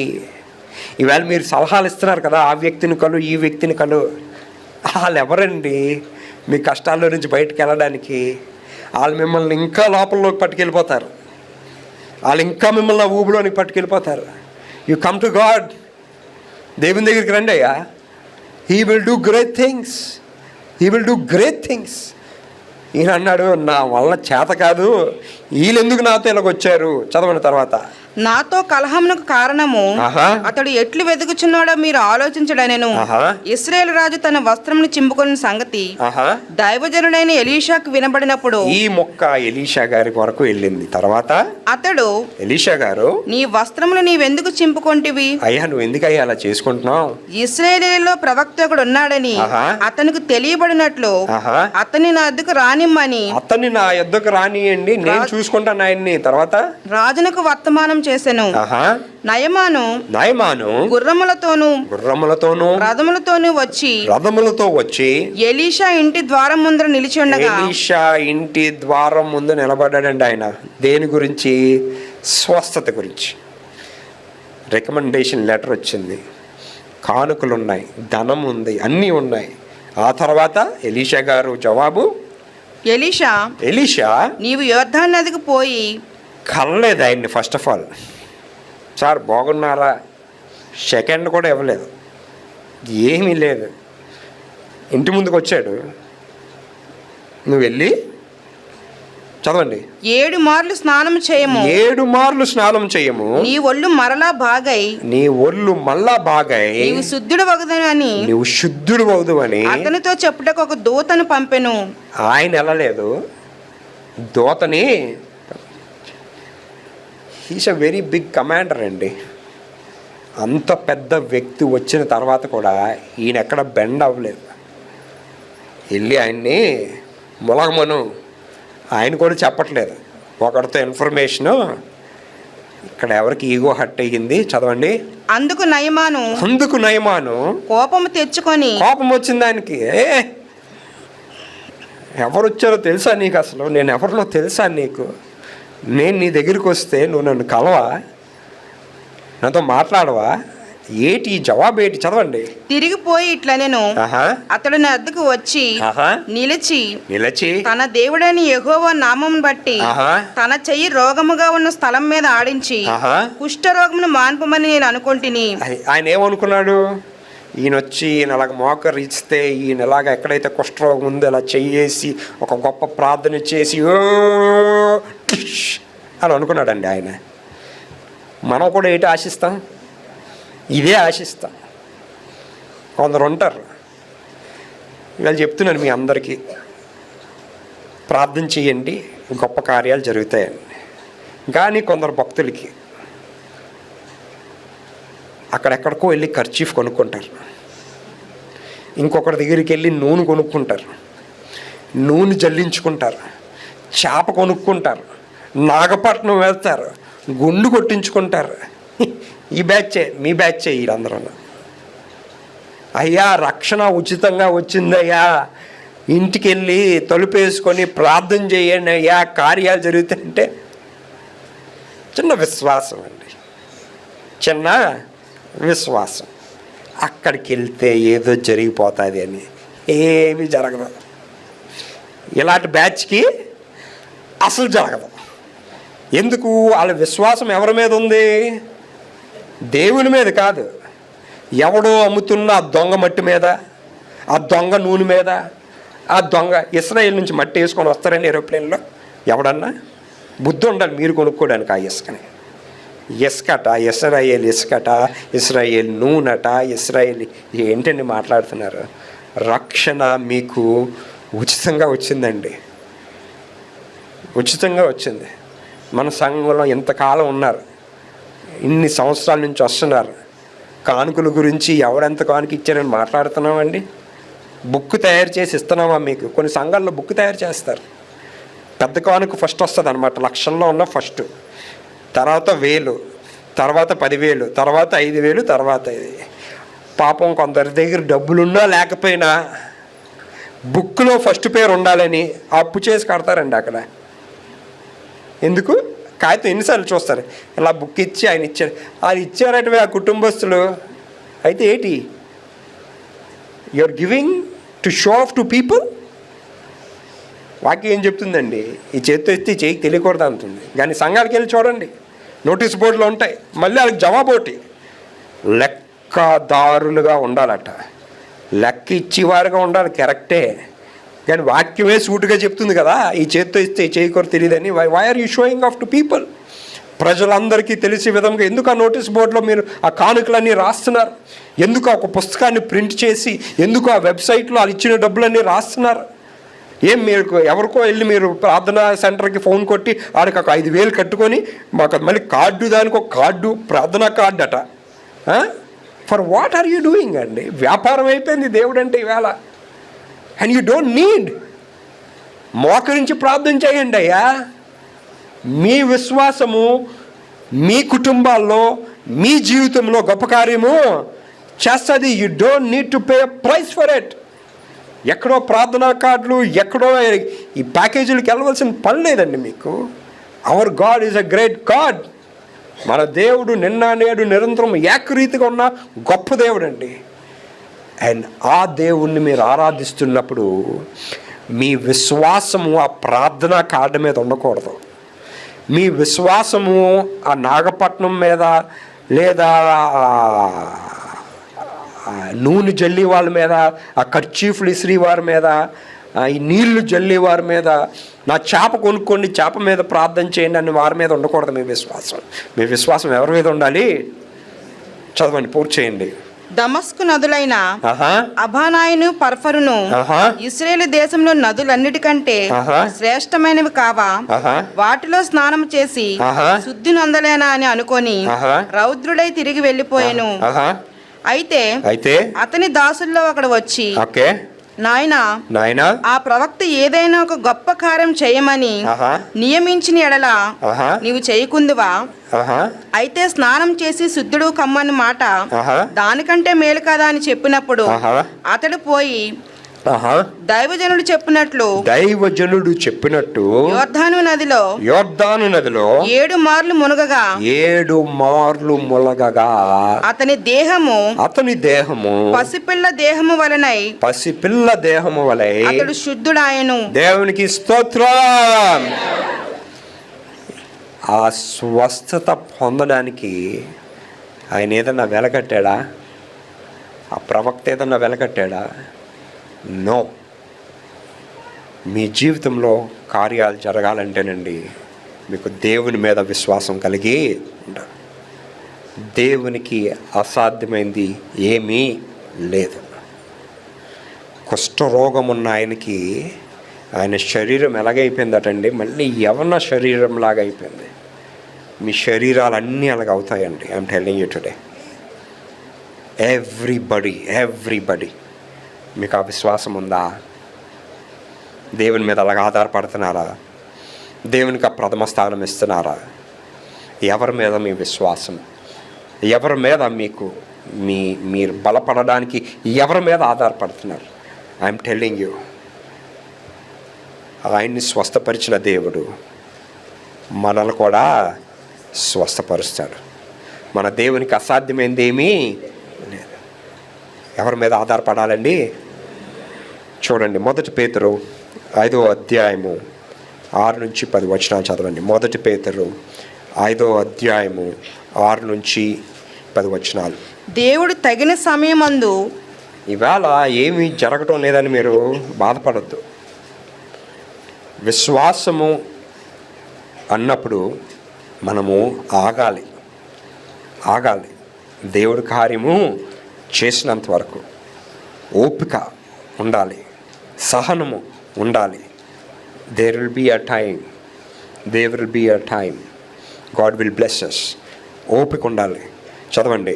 ఈవేళ మీరు సలహాలు ఇస్తున్నారు కదా, ఆ వ్యక్తిని కలు ఈ వ్యక్తిని కలు. వాళ్ళు ఎవరండి మీ కష్టాల్లో నుంచి బయటకు వెళ్ళడానికి? వాళ్ళు మిమ్మల్ని ఇంకా లోపలలోకి పట్టుకెళ్ళిపోతారు, వాళ్ళు ఇంకా మిమ్మల్ని ఊబిలోనికి పట్టుకెళ్ళిపోతారు. యు కమ్ టు గాడ్, దేవుని దగ్గరికి రండి అయ్యా. He will do great things. ఈయన అన్నాడు, నా వల్ల చేత కాదు, వీళ్ళెందుకు నాతో ఇలాగ వచ్చారు? చదవండి తర్వాత. నాతో కలహమునకు కారణము అతడు ఎట్లు వెతుకుచున్నాడో మీరు ఆలోచించడనెను. ఇశ్రాయేలు రాజు తన వస్త్రమును చింపుకున్న సంగతి దైవజనుడైన ఎలీషాకు వినబడినప్పుడు ఈ మొక్క ఎలీషా గారి వరకు వెళ్ళింది. తర్వాత అతడు, ఎలీషా గారు, నీ వస్త్రములు నీవెందుకు చింపుకొంటివి? అయ్యా నువ్వు ఎందుకయ్యా అలా చేసుకుంటున్నావు? ఇశ్రాయేలులో ప్రవక్త ఒకడు ఉన్నాడని అతనికి తెలియబడినట్లు అతన్ని నా యొద్దకు రానిమ్మని. అతన్ని నా యొద్దకు రానియండి, నేను చూసుకుంటాను ఆయన్ని. తర్వాత రాజునకు వర్తమానం చేసెను. నయమాను గుర్రములతోను రథములతోను వచ్చి ఎలీషా ఇంటి ద్వారం ముందర నిలిచి ఉండగా, ఎలీషా ఇంటి ద్వారం ముందు నిలబడ్డాడండి. ఆయన దేని గురించి? స్వస్థత గురించి. రికమెండేషన్ లెటర్ వచ్చింది, కానుకలు ఉన్నాయి, ధనం ఉంది, అన్నీ ఉన్నాయి. ఆ తర్వాత ఎలీషా గారు జవాబు, ఎలీషా నీవు యోర్దాను నదికి పోయి కలలేదు ఆయన్ని. ఫస్ట్ ఆఫ్ ఆల్, సార్ బాగున్నారా సెకండ్ కూడా ఇవ్వలేదు. ఏమీ లేదు. ఇంటి ముందుకు వచ్చాడు, నువ్వు వెళ్ళి చదవండి. 7 మార్లు స్నానం చేయము. 7 మార్లు స్నానం చేయము. నీ ఒళ్ళు మరలా బాగై. నీ ఒళ్ళు మళ్ళా బాగై. నీవు శుద్ధుడు వగుదువని. నువ్వు శుద్ధుడు వగుదువని అతనితో చెప్పుటకు ఒక దూతను పంపెను. ఆయన వెళ్ళలేదు, దూతని. He's a very big commander అండి. అంత పెద్ద వ్యక్తి వచ్చిన తర్వాత కూడా ఈయన ఎక్కడ బెండ్ అవ్వలేదు. వెళ్ళి ఆయన్ని మొలగమను. ఆయన కూడా చెప్పట్లేదు, ఒకరితో ఇన్ఫర్మేషను. ఇక్కడ ఎవరికి ఈగో హట్ అయ్యింది, చదవండి. అందుకు నయమాను కోపం తెచ్చుకొని. కోపం వచ్చింది ఆయనకి. ఎవరు వచ్చారో తెలుసా నీకు? అసలు నేను ఎవరిలో తెలుసా నీకు? నేను నీ దగ్గరికి వస్తే నువ్వు నన్ను కలవా? నాతో మాట్లాడవా? ఏటి జవాబు ఏంటి? చదవండి. తిరిగిపోయి ఇట్లా నేను అతడు నా వద్దకు వచ్చి నిలిచి తన దేవుడని యెహోవా నామం బట్టి తన చెయ్యి రోగముగా ఉన్న స్థలం మీద ఆడించి కుష్ఠరోగమును మాన్పమని నేను అనుకుంటుని. ఆయన ఏమనుకున్నాడు? ఈయన వచ్చి ఈయన అలాగ మోకరిస్తే, ఈయన ఎలాగ ఎక్కడైతే కుష్ఠరోగం ఉందో అలా చెయ్యేసి ఒక గొప్ప ప్రార్థన చేసి అని అనుకున్నాడండి ఆయన. మనం కూడా ఏంటి ఆశిస్తాం? ఇదే ఆశిస్తాం. కొందరు ఉంటారు, ఇవాళ చెప్తున్నాను మీ అందరికీ, ప్రార్థన చేయండి గొప్ప కార్యాలు జరుగుతాయండి. కానీ కొందరు భక్తులకి అక్కడెక్కడికో వెళ్ళి కర్చీఫ్ కొనుక్కుంటారు, ఇంకొకరి దగ్గరికి వెళ్ళి నూనె కొనుక్కుంటారు, నూనె జల్లించుకుంటారు, చేప కొనుక్కుంటారు, నాగపట్నం వెళ్తారు, గుండు కొట్టించుకుంటారు. ఈ బ్యాచే, మీ బ్యాచే వీళ్ళందరూ. అయ్యా రక్షణ ఉచితంగా వచ్చిందయ్యా, ఇంటికి వెళ్ళి తలుపేసుకొని ప్రార్థన చేయండి అయ్యా, కార్యాలు జరుగుతాయంటే చిన్న విశ్వాసం అండి, చిన్న విశ్వాసం. అక్కడికి వెళ్తే ఏదో జరిగిపోతుంది అని ఏమీ జరగదు. ఇలాంటి బ్యాచ్కి అసలు జరగదు. ఎందుకు? వాళ్ళ విశ్వాసం ఎవరి మీద ఉంది? దేవుని మీద కాదు. ఎవడో అమ్ముతున్న ఆ దొంగ మట్టి మీద, ఆ దొంగ నూనె మీద. ఆ దొంగ ఇస్రాయేల్ నుంచి మట్టి వేసుకొని వస్తారండి ఏరోప్లేన్లో. ఎవడన్నా బుద్ధి ఉండాలి మీరు కొనుక్కోవడానికి ఆ ఇసుకని. ఇసుకట, ఇస్రాయేల్ ఇసుకట, ఇస్రాయేల్ నూనెట, ఇస్రాయేల్ ఏంటండి మాట్లాడుతున్నారు? రక్షణ మీకు ఉచితంగా వచ్చిందండి, ఉచితంగా వచ్చింది. మన సంఘంలో ఇంతకాలం ఉన్నారు, ఇన్ని సంవత్సరాల నుంచి వస్తున్నారు. కానుకల గురించి ఎవరెంత కానుక ఇచ్చారని మాట్లాడుతున్నామండి. బుక్ తయారు చేసి ఇస్తున్నామా మీకు? కొన్ని సంఘాల్లో బుక్ తయారు చేస్తారు. పెద్ద కానుక ఫస్ట్ వస్తుంది అనమాట, లక్షల్లో ఉన్న ఫస్ట్, తర్వాత 1000, తర్వాత 10,000, తర్వాత 5,000, తర్వాత ఇది. పాపం కొందరి దగ్గర డబ్బులున్నా లేకపోయినా బుక్లో ఫస్ట్ పేరు ఉండాలని అప్పు చేసి కడతారండి అక్కడ. ఎందుకు? కాగితం ఎన్నిసార్లు చూస్తారు, ఇలా బుక్ ఇచ్చి ఆయన ఇచ్చారు, అది ఇచ్చారట ఆ కుటుంబస్తులు. అయితే ఏంటి? You are giving to show off to people. వాక్యం ఏం చెప్తుందండి? ఈ చేతితో ఎత్తి చేయికి తెలియకూడదు అంటుంది. కానీ సంఘాలకు వెళ్ళి చూడండి, నోటీస్ బోర్డులో ఉంటాయి. మళ్ళీ వాళ్ళకి జవాబు ఒకటి, లెక్కదారులుగా ఉండాలట. లెక్క ఇచ్చేవారుగా ఉండాలి, కరెక్టే. కానీ వాక్యమే సూటుగా చెప్తుంది కదా, ఈ చేత్తో ఇస్తే చేయకూడదు తెలియదని. Why are you showing off to people? ప్రజలందరికీ తెలిసే విధంగా ఎందుకు ఆ నోటీస్ బోర్డులో మీరు ఆ కానుకలన్నీ రాస్తున్నారు? ఎందుకు ఒక పుస్తకాన్ని ప్రింట్ చేసి, ఎందుకు ఆ వెబ్సైట్లో వాళ్ళు ఇచ్చిన డబ్బులన్నీ రాస్తున్నారు? ఏం మీరు ఎవరికో వెళ్ళి మీరు ప్రార్థనా సెంటర్కి ఫోన్ కొట్టి ఆడికి ఒక 5,000 కట్టుకొని మాకు మళ్ళీ కార్డు, దానికి ఒక కార్డు, ప్రార్థనా కార్డు అట. For what are you doing అండి? వ్యాపారం అయిపోయింది దేవుడు అంటే ఈవేళ. And you don't need. మోకరించి ప్రార్థన చేయండి అయ్యా. మీ విశ్వాసము మీ కుటుంబాల్లో, మీ జీవితంలో గొప్ప కార్యము చేస్తుంది. You don't need to pay price for it. ఎక్కడో ప్రార్థనా కార్డులు, ఎక్కడో ఈ ప్యాకేజీలకు వెళ్ళవలసిన పని లేదండి మీకు. Hour God is a great God. మన దేవుడు నిన్న నేడు నిరంతరం ఏకరీతిగా ఉన్న గొప్ప దేవుడు అండి. అండ్ ఆ దేవుణ్ణి మీరు ఆరాధిస్తున్నప్పుడు మీ విశ్వాసము ఆ ప్రార్థనా కార్డు మీద ఉండకూడదు. మీ విశ్వాసము ఆ నాగపట్నం మీద లేదా నూనె జల్లి వాళ్ళ మీద, ఆ కర్చీఫ్లు ఇసిరి వారి మీద, ఈ నీళ్లు జల్లి వారి మీద, నా చేప కొనుక్కోండి, చేప మీద ప్రార్థన చేయండి అని వారి మీద ఉండకూడదు మీ విశ్వాసం. మీ విశ్వాసం ఎవరి మీద ఉండాలి? చదవండి, పూర్తి చేయండి. దమస్కు నదులైన అబానాయును పర్ఫరును ఇశ్రాయేలు దేశంలో నదులన్నిటికంటే శ్రేష్టమైనవి కావా? వాటిలో స్నానం చేసి శుద్ధి నొందలేనా అని అనుకొని రౌద్రుడై తిరిగి వెళ్ళిపోయాను. అయితే అతని దాసుల్లో ఒకడు వచ్చి, నాయనా, ఆ ప్రవక్త ఏదైనా ఒక గొప్ప కార్యం చేయమని నియమించిన ఎడల నీవు చేయకుందువా? అయితే స్నానం చేసి శుద్ధుడు కమ్మని మాట దానికంటే మేలు కదా అని చెప్పినప్పుడు అతడు పోయి దైవజనుడు చెప్పినట్టు యోర్దాను నదిలో 7 మార్లు మునగగా అతని దేహము పసిపిల్ల దేహము వలె అతడు శుద్ధుడాయను. దేవునికి స్తోత్రం. ఆ స్వస్థత పొందడానికి ఆయన ఏదన్నా వెలకట్టాడా? ఆ ప్రవక్త ఏదన్నా వెలకట్టాడా? నో. మీ జీవితంలో కార్యాలు జరగాలంటేనండి మీకు దేవుని మీద విశ్వాసం కలిగి ఉండాలి. దేవునికి అసాధ్యమైంది ఏమీ లేదు. కుష్ఠరోగం ఉన్న ఆయనకి ఆయన శరీరం ఎలాగైపోయిందటండి, మళ్ళీ యవ్వన శరీరం లాగా అయిపోయింది. మీ శరీరాలన్నీ అలాగ అవుతాయండి. I'm telling you today. Everybody మీకు ఆ విశ్వాసం ఉందా? దేవుని మీద అలాగ ఆధారపడుతున్నారా? దేవునికి ఆ ప్రథమ స్థానం ఇస్తున్నారా? ఎవరి మీద మీ విశ్వాసం? ఎవరి మీద మీరు బలపడడానికి ఎవరి మీద ఆధారపడుతున్నారు? ఐఎమ్ టెల్లింగ్ యూ, ఆయన్ని స్వస్థపరిచిన దేవుడు మనల్ని కూడా స్వస్థపరుస్తాడు. మన దేవునికి అసాధ్యమైంది ఏమీ లేదు. ఎవరి మీద ఆధారపడాలండి? చూడండి, 1 పేతురు 5వ అధ్యాయము 6 నుంచి 10 వచనాలు చదవండి. 1 పేతురు 5వ అధ్యాయము 6 నుంచి 10 వచనాలు. దేవుడు తగిన సమయమందు, ఇవాళ ఏమీ జరగటం లేదని మీరు బాధపడద్దు. విశ్వాసము అన్నప్పుడు మనము ఆగాలి. దేవుడి కార్యము చేసినంత వరకు ఓపిక ఉండాలి, సహనము ఉండాలి. There will be a time God will bless us. ఓపిక ఉండాలి. చదవండి.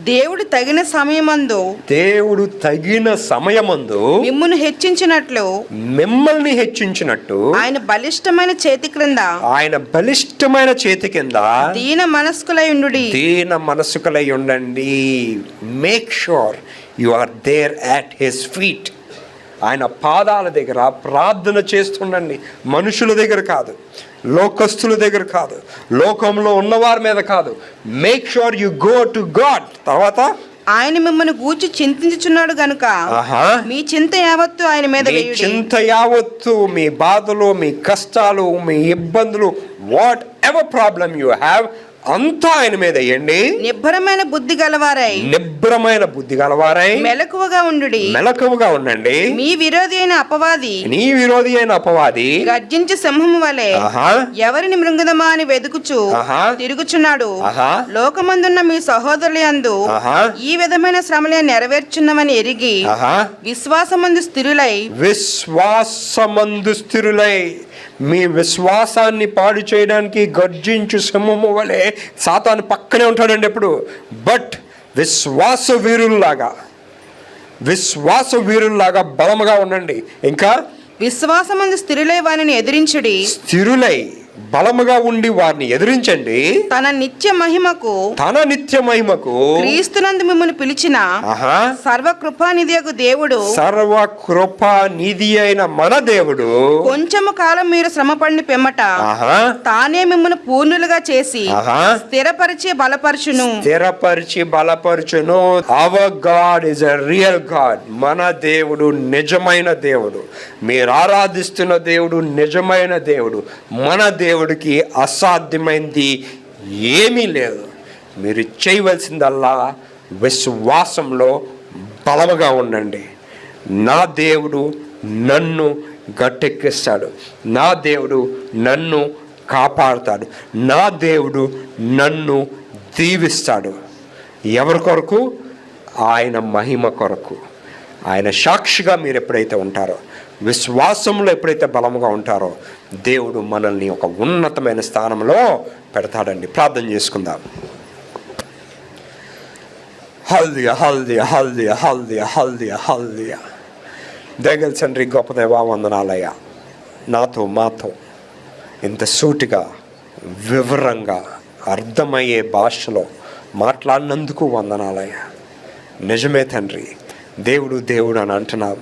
దేవుడు తగిన సమయమందు మిమ్మల్ని హెచ్చించినట్లు ఆయన బలిష్టమైన చేతి క్రింద దీన మనస్కులై ఉండండి. Make sure you are there at his feet. ఆయన పాదాల దగ్గర ప్రార్థన చేస్తుండండి. మనుషుల దగ్గర కాదు, లోకస్తుల దగ్గర కాదు, లోకంలో ఉన్నవారి మీద కాదు. Make sure you go to God. తర్వాత ఆయన మిమ్మల్ని గూర్చి చింతించుచున్నాడు గనుక మీ చింత యావత్తు ఆయన మీద వేయుడి. చింత యావత్తు, మీ బాధలు, మీ కష్టాలు, మీ ఇబ్బందులు, what ever problem you have, అంతా ఆయన మీద వేయండి. నిబ్బరమైన బుద్ధి గలవారై మెలకువగా ఉండండి. మీ విరోధి అయిన అపవాది గర్జించే సింహము వలె ఎవరిని మృంగుదమా అని వెదుకుచు తిరుగుచున్నాడు. లోకమందున్న మీ సహోదరుల యందు ఈ విధమైన శ్రమలే నెరవేర్చున్నవని ఎరిగి విశ్వాసమందు స్థిరులై మీ విశ్వాసాన్ని పాడు చేయడానికి గర్జించు సింహము వలె సాతాను పక్కనే ఉంటాడండి ఎప్పుడు. బట్ విశ్వాస వీరుల్లాగా బలముగా ఉండండి. ఇంకా విశ్వాసమందు స్థిరులై వారిని ఎదిరించుడి. బలముగా ఉండి వారిని ఎదిరించండి. తన నిత్య మహిమకు క్రీస్తునందు మిమ్మల్ని పిలిచిన సర్వకృపానిధి అయిన మన దేవుడు కొంచెము కాలం మీరు శ్రమపడిన పిమ్మట తానే మిమ్మల్ని పూర్ణులుగా చేసి స్థిరపరిచి బలపరచును. Our God is a real God. మన దేవుడు నిజమైన దేవుడు. మీరు ఆరాధిస్తున్న దేవుడు నిజమైన దేవుడు. మన దేవుడికి అసాధ్యమైంది ఏమీ లేదు. మీరు చేయవలసిందల్లా విశ్వాసంలో బలముగా ఉండండి. నా దేవుడు నన్ను గట్టెక్కిస్తాడు, నా దేవుడు నన్ను కాపాడుతాడు, నా దేవుడు నన్ను దీవిస్తాడు. ఎవరి కొరకు? ఆయన మహిమ కొరకు. ఆయన సాక్షిగా మీరు ఎప్పుడైతే ఉంటారో, విశ్వాసంలో ఎప్పుడైతే బలముగా ఉంటారో, దేవుడు మనల్ని ఒక ఉన్నతమైన స్థానంలో పెడతాడండి. ప్రార్థన చేసుకుందాం. హల్దియా హల్దియా హల్దియా హల్దియా హల్దియా హల్దియా. దయగల తండ్రి, గొప్ప దేవా, వందనాలయ్యా. నాతో మాతో ఇంత సూటిగా వివరంగా అర్థమయ్యే భాషలో మాట్లాడినందుకు వందనాలయ్యా. నిజమే తండ్రి, దేవుడు దేవుడు అని అంటున్నాం,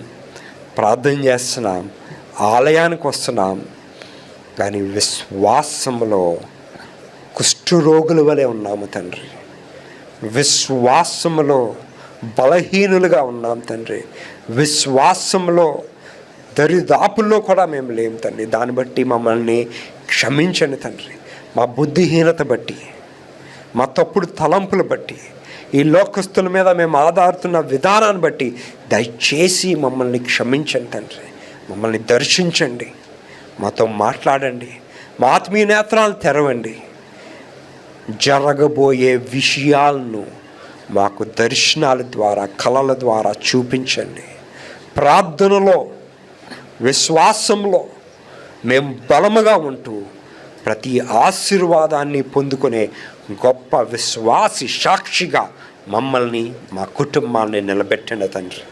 ప్రార్థన చేస్తున్నాం, ఆలయానికి వస్తున్నాం, కానీ విశ్వాసంలో కుష్ఠరోగుల వలె ఉన్నాము తండ్రి. విశ్వాసంలో బలహీనులుగా ఉన్నాం తండ్రి. విశ్వాసంలో దరిదాపుల్లో కూడా మేము లేము తండ్రి. దాన్ని బట్టి మమ్మల్ని క్షమించండి తండ్రి. మా బుద్ధిహీనత బట్టి, మా తప్పుడు తలంపులు బట్టి, ఈ లోకస్తుల మీద మేము ఆధారుతున్న విధానాన్ని బట్టి దయచేసి మమ్మల్ని క్షమించండి తండ్రి. మమ్మల్ని దర్శించండి, మాతో మాట్లాడండి, మా ఆత్మీయ నేత్రాలు తెరవండి. జరగబోయే విషయాలను మాకు దర్శనాల ద్వారా, కళల ద్వారా చూపించండి. ప్రార్థనలో, విశ్వాసంలో మేము బలముగా ఉంటూ ప్రతి ఆశీర్వాదాన్ని పొందుకునే గొప్ప విశ్వాసి సాక్షిగా మమ్మల్ని, మా కుటుంబాన్ని నిలబెట్టండి తండ్రి.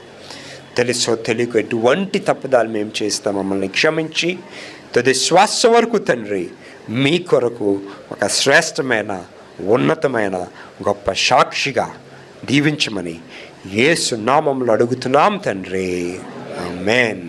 తెలుసో తెలియక ఎటువంటి తప్పుదాలు మేము చేస్తాం, మమ్మల్ని క్షమించి తుది శ్వాస వరకు తండ్రి మీ కొరకు ఒక శ్రేష్టమైన, ఉన్నతమైన గొప్ప సాక్షిగా దీవించమని యేసు నామములో అడుగుతున్నాం తండ్రి. ఆమేన్.